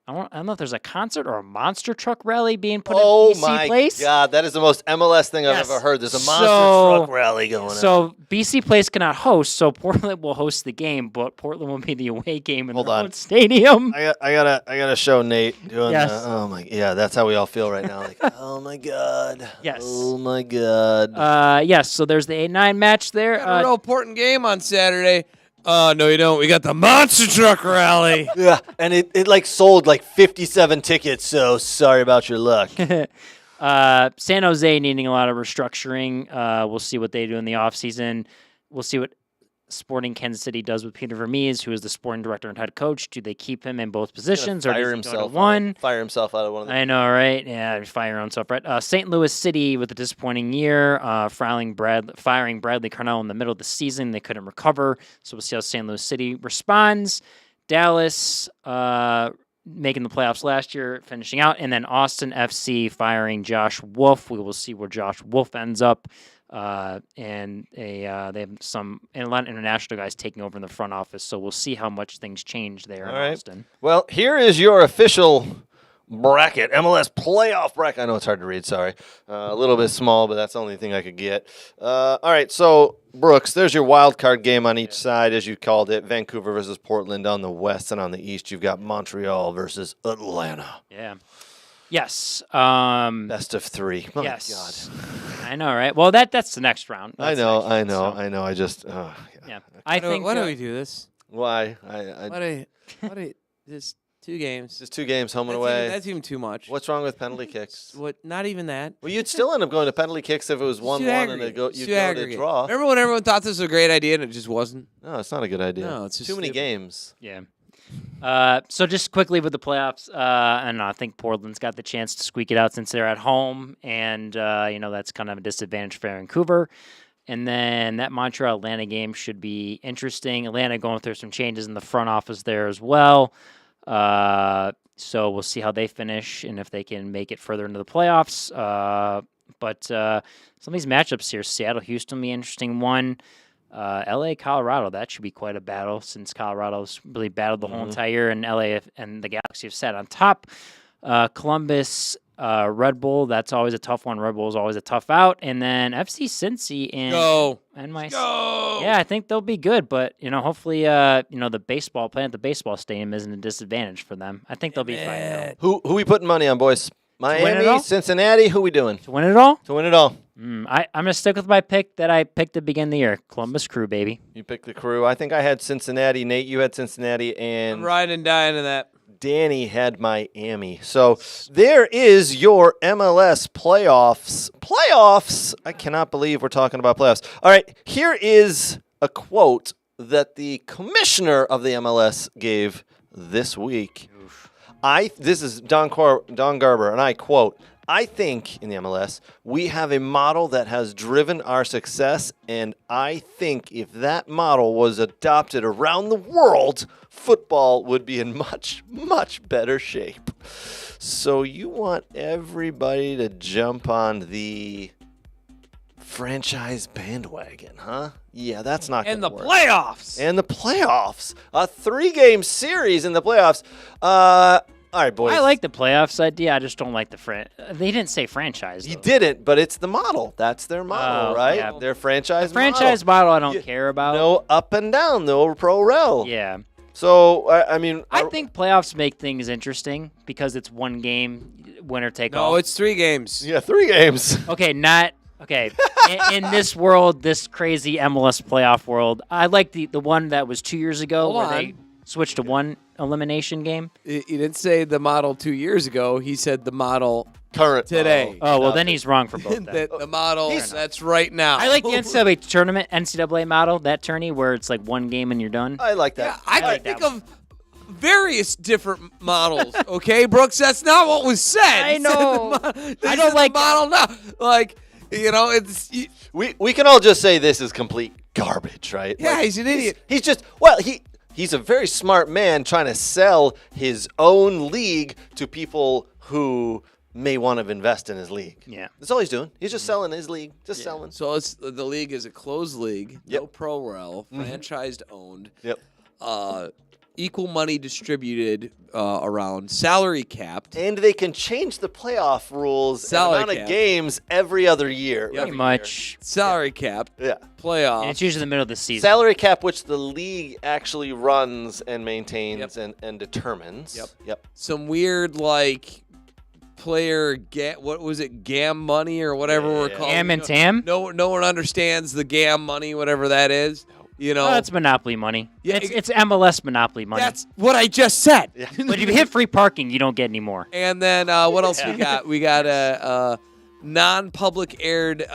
I don't know if there's a concert or a monster truck rally being put Oh at BC my Place. God, that is the most MLS thing I've Yes. ever heard. There's a monster So- truck rally going on. So BC Place cannot host, so Portland will host the game, but Portland will be the away game in Hold their on. own stadium. I gotta show Nate doing Yes. oh my, yeah, that's how we all feel right now. Like, oh my God. Yes. Oh my God. Yes, so there's the 8-9 match there. Got a real important game on Saturday. No, you don't. We got the monster truck rally. Yeah, and it like sold like 57 tickets, so sorry about your luck. San Jose needing a lot of restructuring. We'll see what they do in the offseason. We'll see what Sporting Kansas City does with Peter Vermees, who is the sporting director and head coach. Do they keep him in both positions, or does he go to one? Fire himself out of one of them. I know, right? Yeah, fire himself, right? St. Louis City with a disappointing year, firing Bradley Carnell in the middle of the season. They couldn't recover, so we'll see how St. Louis City responds. Dallas making the playoffs last year, finishing out, and then Austin FC firing Josh Wolf. We will see where Josh Wolf ends up. And they have a lot of international guys taking over in the front office, so we'll see how much things change there in Austin. Well, here is your official bracket, MLS playoff bracket. I know it's hard to read, sorry. A little bit small, but that's the only thing I could get. All right, so, Brooks, there's your wild card game on each side, as you called it. Vancouver versus Portland on the west, and on the east, you've got Montreal versus Atlanta. Yeah. Yes. Best of 3. Oh, yes. God. I know, right? Well, that's the next round. I That's the next know. round, so, I just, yeah. I think. Why do we do this? Why? Why do just 2 games? Just 2 games, home and That's away. that's even too much. What's wrong with penalty kicks? What? Not even that. Well, you'd still end up going to penalty kicks if it was 1-1 and you'd go to draw. Remember when everyone thought this was a great idea and it just wasn't? No, it's not a good idea. No, it's just too many stupid. games. Yeah. So just quickly with the playoffs, I think Portland's got the chance to squeak it out since they're at home, and that's kind of a disadvantage for Vancouver. And then that Montreal-Atlanta game should be interesting. Atlanta going through some changes in the front office there as well. So we'll see how they finish and if they can make it further into the playoffs. But some of these matchups here, Seattle-Houston will be an interesting one. LA, Colorado, that should be quite a battle since Colorado's really battled the whole entire year, and LA and the Galaxy have sat on top. Columbus, Red Bull, that's always a tough one. Red Bull is always a tough out. And then FC Cincy and NYC. Go! Yeah, I think they'll be good, but hopefully, the baseball playing at the baseball stadium isn't a disadvantage for them. I think they'll be fine though. Who we putting money on, boys? win it Miami, all? Cincinnati. Who we doing To win it all? to win it all? I'm gonna stick with my pick that I picked at the beginning of the year. Columbus Crew, baby. You picked the Crew. I think I had Cincinnati. Nate, you had Cincinnati, I'm and riding and dying to that. Danny had Miami. So there is your MLS playoffs. Playoffs? I cannot believe we're talking about playoffs. All right, here is a quote that the commissioner of the MLS gave this week. This is Don Garber, and I quote, I think in the MLS, we have a model that has driven our success, and I think if that model was adopted around the world, football would be in much, much better shape. So you want everybody to jump on the franchise bandwagon, huh? Yeah, that's not going to work. And the playoffs. And the playoffs. A 3-game series in the playoffs. All right, boys. I like the playoffs idea. I just don't like the They didn't say franchise. You though. didn't, but it's the model. That's their model, Oh, right? yeah. Their franchise Franchise model I don't care about. No up and down, no pro rel. Yeah. So, I mean... I think playoffs make things interesting because it's one game, winner take all. No, it's 3 games. Yeah, 3 games. Okay, not... Okay, in this world, this crazy MLS playoff world, I like the one that was 2 years ago Hold where they on. switched to one elimination game. He didn't say the model 2 years ago. He said the model Current. today. Oh, well, then he's wrong for both. Then. the model that's right now. I like the NCAA tournament, NCAA model, that tourney where it's like one game and you're done. I like Yeah, that. I like can think that of various different models. Okay, Brooks, that's not what was said. I He said know. the I don't like- the model now. Like, you know, it's We can all just say this is complete garbage, right? yeah, Like, he's an idiot. He's just he's a very smart man trying to sell his own league to people who may want to invest in his league. Yeah. That's all he's doing. He's just selling his league, just selling. So the league is a closed league, no Yep. pro rel, franchised owned. Yep. Equal money distributed around, salary capped. And they can change the playoff rules and Salary amount of cap. games every other year. Yep. Pretty much. Salary capped, Yeah. playoff. And it's usually in the middle of the season. Salary cap, which the league actually runs and maintains and determines. Yep. Some weird like player what was it, GAM money or whatever we're Yeah. calling Gam it. and Tam? No one understands the GAM money, whatever that is. You know, Oh, that's Monopoly money. Yeah, It's MLS Monopoly money. that's what I just said. But if you hit free parking, you don't get any more. And then what else we got? We got a non-public aired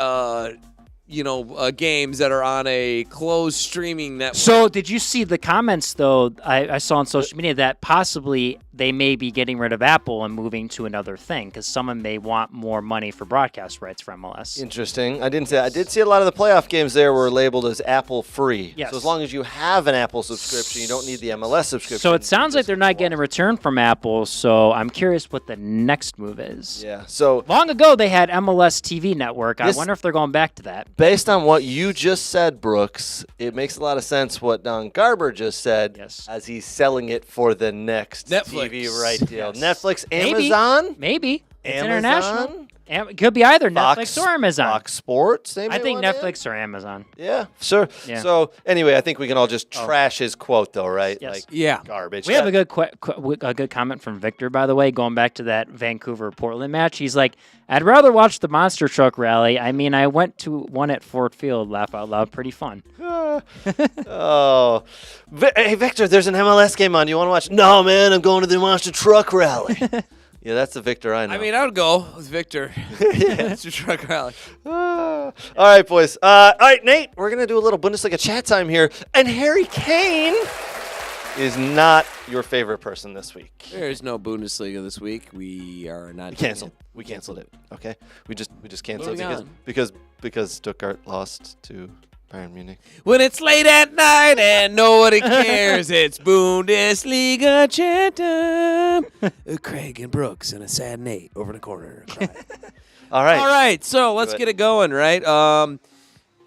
games that are on a closed streaming network. So did you see the comments, though, I saw on social media that possibly they may be getting rid of Apple and moving to another thing because someone may want more money for broadcast rights for MLS. Interesting. I did see a lot of the playoff games there were labeled as Apple free. Yes. So as long as you have an Apple subscription, you don't need the MLS subscription. So it sounds You like just they're not watch. getting a return from Apple, so I'm curious what the next move is. Yeah. So Long ago, they had MLS TV network. I This- wonder if they're going back to that. based on what you just said, Brooks, it makes a lot of sense what Don Garber just said Yes. as he's selling it for the next Netflix. TV right deal. Yes. Netflix, Maybe. Amazon, Maybe. It's Amazon? international. It could be either Fox, Netflix or Amazon. Fox Sports. They I may think want in. Netflix or Amazon. Yeah, sure. Yeah. So anyway, I think we can all just trash his quote, though, right? Yes. Like Yeah. garbage. We have a good comment from Victor, by the way, going back to that Vancouver-Portland match. He's like, I'd rather watch the monster truck rally. I mean, I went to one at Ford Field, laugh out loud, pretty fun. Oh, hey Victor, there's an MLS game on. You want to watch? No, man, I'm going to the monster truck rally. Yeah, that's the Victor I know. I mean, I would go with Victor. It's a truck rally. All right, boys. All right, Nate, we're gonna do a little Bundesliga chat time here, and Harry Kane is not your favorite person this week. There is no Bundesliga this week. We are not We canceled. We canceled it. Okay, we just canceled it Moving because Stuttgart lost to Bayern Munich. When it's late at night and nobody cares, it's Bundesliga chat time. Craig and Brooks and a sad Nate over in the corner. Crying. All right. All right, so let's Good. get it going, right?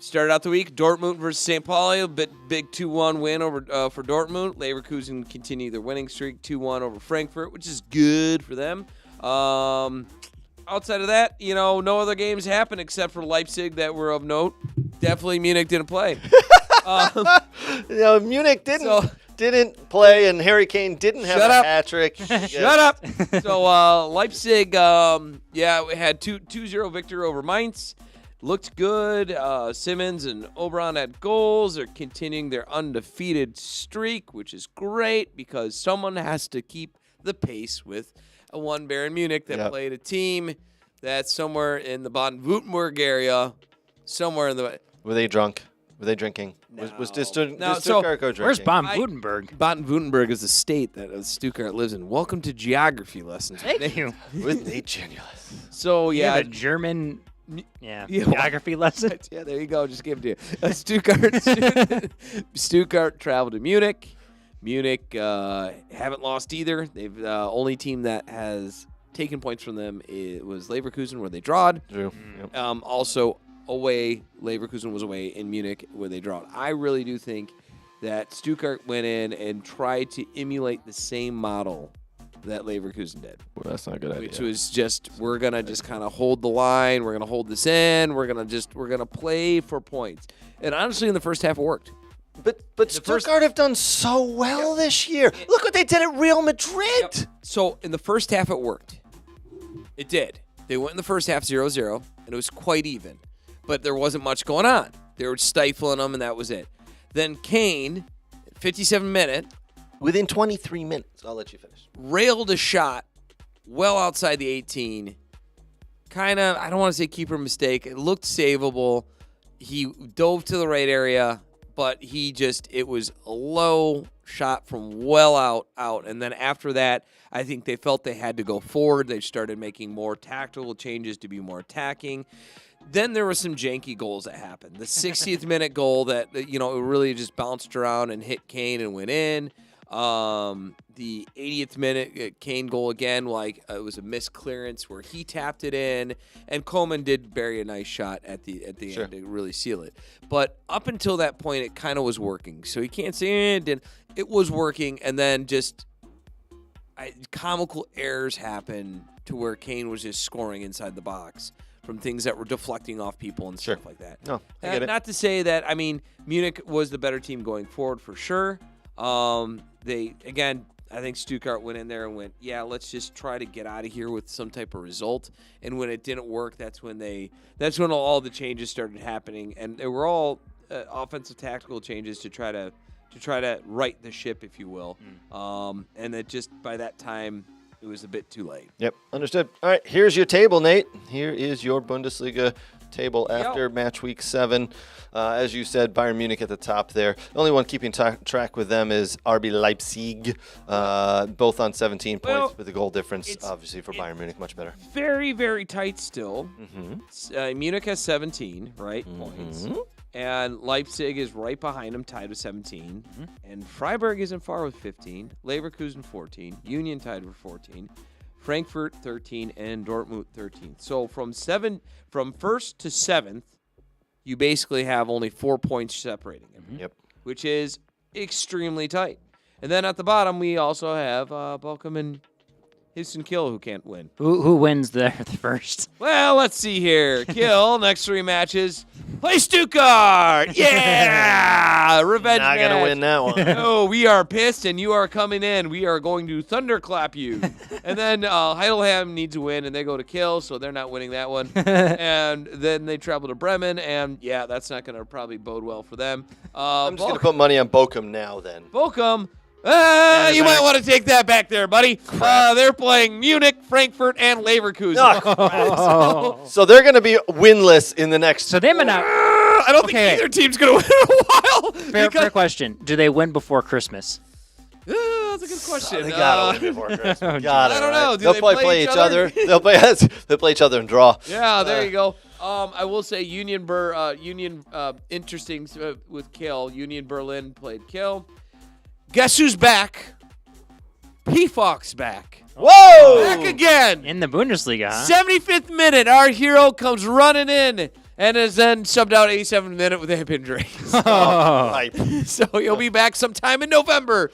Started out the week, Dortmund versus St. Pauli, a big 2-1 win over for Dortmund. Leverkusen continue their winning streak, 2-1 over Frankfurt, which is good for them. Outside of that, no other games happened except for Leipzig that were of note. Definitely Munich didn't play. Munich didn't play, and Harry Kane didn't have Shut a up. hat trick. Shut up. So Leipzig, we had 2-0 victory over Mainz. Looked good. Simmons and Oberon had goals. They're continuing their undefeated streak, which is great because someone has to keep the pace with a one Bayern Munich that played a team that's somewhere in the Baden-Württemberg area, somewhere in the. Were they drunk? Were they drinking? Was No. Stuttgart So, go drinking? Where's Baden-Württemberg? Baden-Württemberg is the state that Stuttgart lives in. Welcome to geography lessons. Thank you. With they genius. So Yeah, yeah, a German Yeah. geography lesson. yeah, there you go. Just give it to you. Stuttgart traveled to Munich. Munich haven't lost either. They've only team that has taken points from them was Leverkusen, where they drawed. True. Yep. Also away, Leverkusen was away in Munich, where they drawed. I really do think that Stuttgart went in and tried to emulate the same model that Leverkusen did. Well, that's not a good idea. Which was just, we're going to just kind of hold the line. We're going to hold this in. We're going to play for points. And honestly, in the first half, it worked. But Stuttgart have done so well this year. Look what they did at Real Madrid. So in the first half, it worked. It did. They went in the first half 0-0, and it was quite even. But there wasn't much going on. They were stifling them, and that was it. Then Kane, 57 minute, Within 23 minutes. I'll let you finish. railed a shot well outside the 18. Kind of, I don't want to say keeper mistake. It looked savable. He dove to the right area, but it was a low shot from well out. And then after that, I think they felt they had to go forward. They started making more tactical changes to be more attacking. Then there were some janky goals that happened. The 60th minute goal that, it really just bounced around and hit Kane and went in. The 80th minute Kane goal again, it was a missed clearance where he tapped it in, and Coleman did bury a nice shot at the end to really seal it. But up until that point, it kind of was working. So you can't say it didn't. It was working, and then just comical errors happened to where Kane was just scoring inside the box from things that were deflecting off people and stuff like that. No, I get it. Not to say that, Munich was the better team going forward for sure. I think Stuttgart went in there and went, let's just try to get out of here with some type of result. And when it didn't work, that's when all the changes started happening, and they were all offensive tactical changes to try to right the ship, if you will. And it just by that time it was a bit too late. Yep, understood. All right, here's your table, Nate. Here is your Bundesliga table after match week 7. As you said, Bayern Munich at the top there. The only one keeping track with them is RB Leipzig, both on 17 points with the goal difference, obviously, for Bayern Munich, much better. Very, very tight still. Munich has 17, points. And Leipzig is right behind them, tied with 17. And Freiburg isn't far with 15. Leverkusen, 14. Union tied with 14. Frankfurt, 13. And Dortmund, 13. So from first to 7th, you basically have only 4 points separating them, which is extremely tight. And then at the bottom, we also have Bochum and Houston Kiel, who can't win. Who wins the first? Well, let's see here. Kiel, next 3 matches. Play Stuttgart! Yeah! Revenge Not going to win that one. No, we are pissed, and you are coming in. We are going to thunderclap you. And then Heidelheim needs a win, and they go to Kiel, so they're not winning that one. And then they travel to Bremen, and, that's not going to probably bode well for them. I'm just going to put money on Bochum now, then. Bochum. You might want to take that back there, buddy. They're playing Munich, Frankfurt, and Leverkusen. So they're going to be winless in the next. So they might not. I don't think either team's going to win in a while. Fair question. Do they win before Christmas? That's a good question. They got to win before Christmas. I don't know. Do They'll they probably play each other. other? They'll play each other and draw. Yeah, there you go. I will say Union interesting with Kiel. Union Berlin played Kiel. Guess who's back? P-Fox back. Whoa! Back again. In the Bundesliga, huh? 75th minute, our hero comes running in and is then subbed out 87th minute with a hip injury. Right. So he'll be back sometime in November.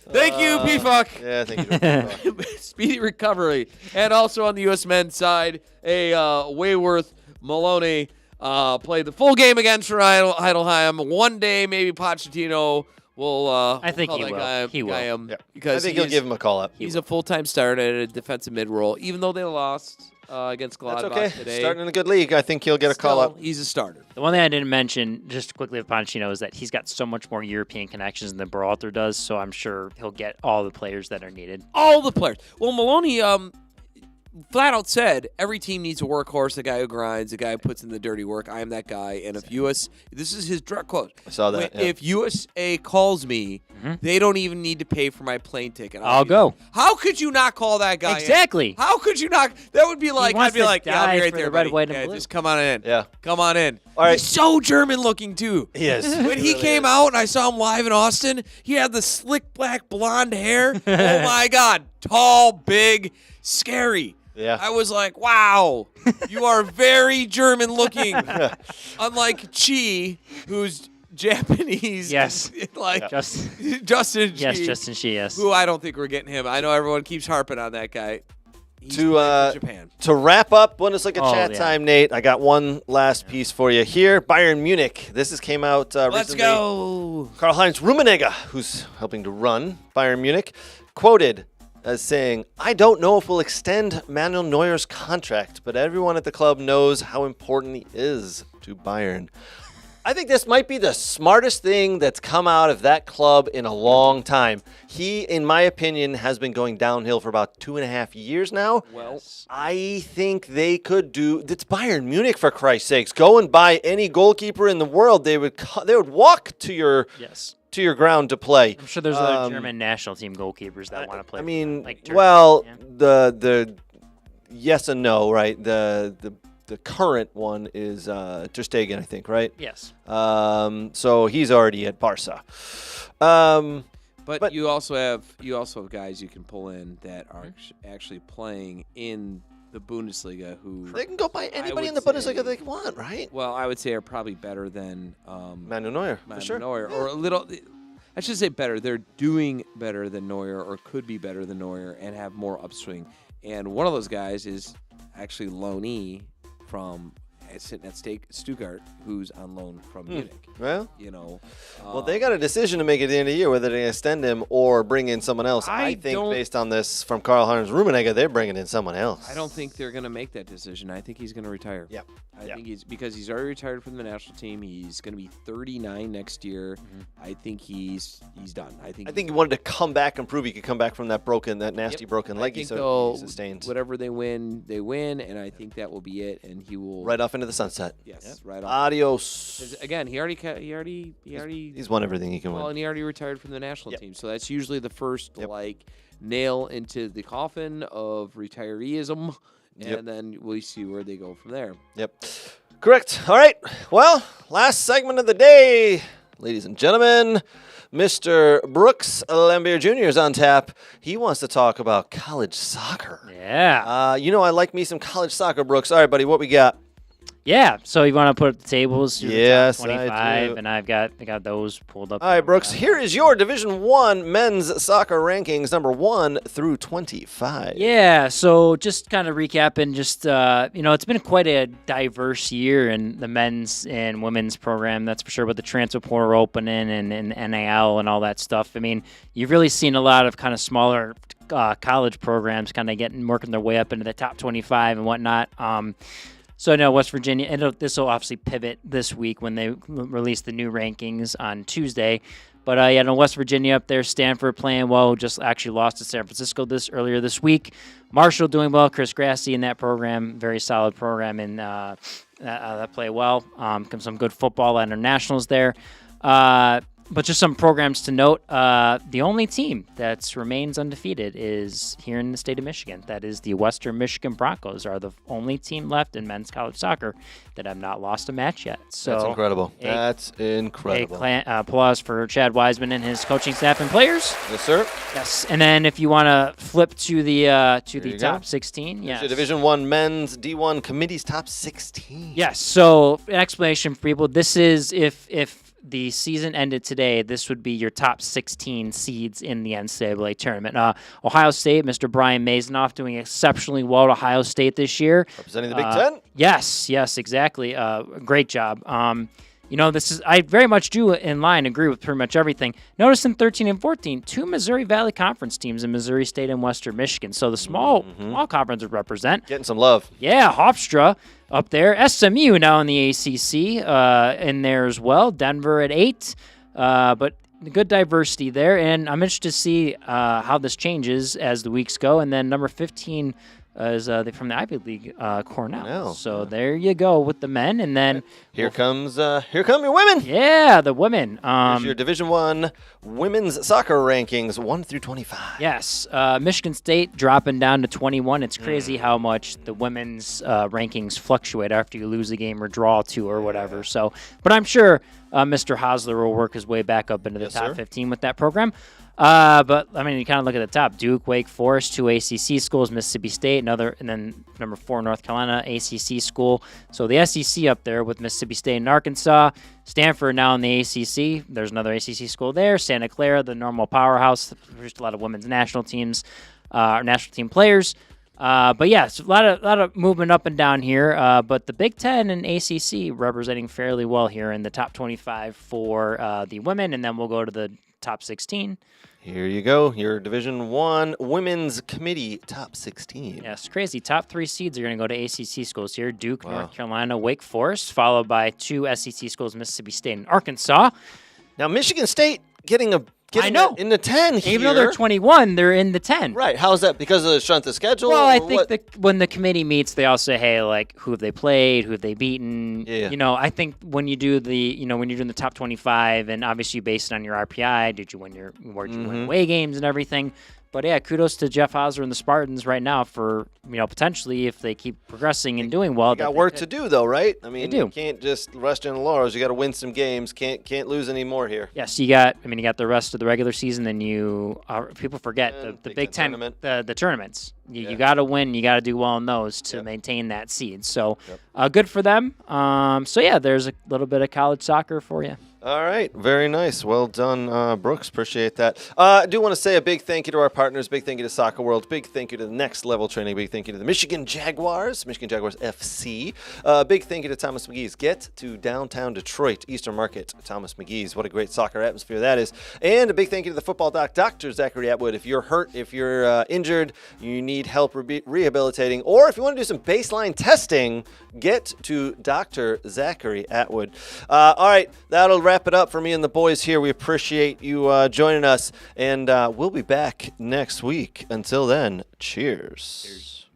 Thank you, P-Fuck. Yeah, thank you. Speedy recovery. And also on the U.S. men's side, a Wayworth Maloney played the full game against Heidelheim. One day, maybe Pochettino will. I think he will. He will. Because I think he'll give him a call up. He's a full-time starter at a defensive mid-role, even though they lost against Gladbach That's okay. today. Starting in a good league, I think he'll get a call up. He's a starter. The one thing I didn't mention, just quickly with Pochettino, is that he's got so much more European connections than Berhalter does, so I'm sure he'll get all the players that are needed. All the players. Well, Maloney flat out said every team needs a workhorse, a guy who grinds, a guy who puts in the dirty work. I am that guy. And if this is his direct quote. I saw that. Yeah. If USA calls me, they don't even need to pay for my plane ticket. I'll go. How could you not call that guy? Exactly. How could you not? That would be like, wants I'd be to like, yeah, I'll die be right for there, the red, buddy. white, and Yeah, blue. just come on in. Yeah. Come on in. All right. He's so German looking too. He is. When he came out and I saw him live in Austin, he had the slick black blonde hair. Oh my God. Tall, big, scary. Yeah. I was like, wow, you are very German looking. Unlike Chi, who's Japanese. Yes. Like Justin. Justin Chi. Yes, Justin Shea, yes. Who I don't think we're getting him. I know everyone keeps harping on that guy. He's To, playing for Japan. To wrap up Bundesliga Oh, chat yeah. time, Nate, I got one last piece for you here. Bayern Munich. This has came out Let's recently. go. Karl-Heinz Rummenigge, who's helping to run Bayern Munich, quoted as saying, "I don't know if we'll extend Manuel Neuer's contract, but everyone at the club knows how important he is to Bayern." I think this might be the smartest thing that's come out of that club in a long time. He, in my opinion, has been going downhill for about 2.5 years now. Well, I think they could do. It's Bayern Munich, for Christ's sakes. Go and buy any goalkeeper in the world. They would walk to your ground to play. I'm sure there's other German national team goalkeepers that want to play. I for mean, them, like Turkey, well, yeah. the yes and no, right? The current one is Ter Stegen, I think, right? Yes. So he's already at Barca. but you also have guys you can pull in that are actually playing in the Bundesliga who They can go buy anybody in the would Bundesliga say- they want, right? well, I would say are probably better than Manuel Neuer, for Manuel sure. Neuer, or a little. I should say better. They're doing better than Neuer, or could be better than Neuer, and have more upswing. And one of those guys is actually loanee from sitting at Stuttgart, who's on loan from Munich. Well, You know, well, they got a decision to make at the end of the year whether they extend him or bring in someone else. I think don't- based on this from Karl-Heinz Rummenigge, they're bringing in someone else. I don't think they're going to make that decision. I think he's going to retire. Yep. I Yep. think because he's already retired from the national team. He's going to be 39 next year. I think he's done. I think he wanted to come back and prove he could come back from that nasty broken I leg he think they'll- sustained. whatever they win, and I think that will be it. And he will Right off into the sunset. Yes, right off. Adios. 'Cause again, he already He's won everything he can well, win. and he already retired from the national Yep. team. So that's usually the first Yep. nail into the coffin of retireeism, Yep. and then we see where they go from there. Yep. Correct. All right. Well, last segment of the day, ladies and gentlemen. Mr. Brooks Lambier Jr. is on tap. He wants to talk about college soccer. Yeah. I like me some college soccer, Brooks. All right, buddy, what we got? Yeah. So you want to put up the tables? through Yes, the top I 25, do. and I got those pulled up. All right, Brooks, here is your Division I men's soccer rankings, number 1 through 25. Yeah, so just kind of recapping, it's been quite a diverse year in the men's and women's program, that's for sure, with the transfer portal opening and NAL and all that stuff. I mean, you've really seen a lot of kind of smaller college programs kind of working their way up into the top 25 and whatnot. So I know West Virginia, and this will obviously pivot this week when they release the new rankings on Tuesday. But West Virginia up there, Stanford playing well, just actually lost to San Francisco earlier this week. Marshall doing well, Chris Grassi in that program, very solid program, and that play well. Some good football at internationals there. But just some programs to note. The only team that remains undefeated is here in the state of Michigan. That is the Western Michigan Broncos are the only team left in men's college soccer that have not lost a match yet. So That's incredible. That's incredible. Applause for Chad Wiseman and his coaching staff and players. Yes, sir. Yes, and then if you want to flip to the you top go. 16, Here's yes. your Division I men's D1 committee's top 16. Yes. So an explanation for people. This is if the season ended today, this would be your top 16 seeds in the NCAA tournament. Ohio State, Mr. Brian Mazanoff doing exceptionally well at Ohio State this year. Representing the Big Ten. Yes, exactly. Great job. I very much do in line agree with pretty much everything. Notice in 13 and 14, 2 Missouri Valley Conference teams in Missouri State and Western Michigan. So the small conference would represent. Getting some love. Yeah, Hofstra up there. SMU now in the ACC in there as well. Denver at 8. But good diversity there. And I'm interested to see how this changes as the weeks go. And then number 15, is from the Ivy League, Cornell. Cornell, So there you go with the men, and then Here come your women. yeah, the women. Here's your Division I women's soccer rankings, 1 through 25. Yes, Michigan State dropping down to 21. It's crazy how much the women's rankings fluctuate after you lose a game or draw two or whatever. So, but I'm sure Mr. Hosler will work his way back up into the top 15 with that program. But I mean, you kind of look at the top: Duke, Wake Forest, 2 ACC schools, Mississippi State, and then number 4 North Carolina, ACC school. So the SEC up there with Mississippi State and Arkansas. Stanford now in the ACC. There's another ACC school there. Santa Clara, the normal powerhouse. There's a lot of women's national teams, national team players. But yeah, it's a lot of movement up and down here. But the Big Ten and ACC representing fairly well here in the top 25 for the women, and then we'll go to the top 16. Here you go, your Division I Women's Committee top 16. Yes, crazy. Top 3 seeds are going to go to ACC schools here: Duke, North Carolina, Wake Forest, followed by 2 SEC schools: Mississippi State and Arkansas. Now, Michigan State getting in the 10 here. Even though they're 21, they're in the 10. Right. How is that? Because of the strength of schedule? Well, I or think when the committee meets, they all say, "Hey, like, who have they played? Who have they beaten?" Yeah. You know, I think when you do when you're doing the top 25, and obviously you base it on your RPI, did you win where'd you win away games and everything? But yeah, kudos to Jeff Hauser and the Spartans right now for, potentially if they keep progressing and doing well. You got work to do, though, right? I mean, do. you can't just rest in the laurels. You got to win some games. Can't lose any more here. Yes, you got the rest of the regular season. Then people forget the Big Ten tournament. the tournaments. You got to win. You got to do well in those to maintain that seed. So good for them. So yeah, there's a little bit of college soccer for you. All right. Very nice. Well done, Brooks. Appreciate that. I do want to say a big thank you to our partners. Big thank you to Soccer World. Big thank you to the Next Level Training. Big thank you to the Michigan Jaguars FC. Big thank you to Thomas McGee's. Get to downtown Detroit, Eastern Market, Thomas McGee's. What a great soccer atmosphere that is. And a big thank you to the football doc, Dr. Zachary Atwood. If you're hurt, if you're injured, you need help rehabilitating, or if you want to do some baseline testing, get to Dr. Zachary Atwood. All right. That'll wrap it up for me and the boys here. We appreciate you joining us, and we'll be back next week. Until then, cheers.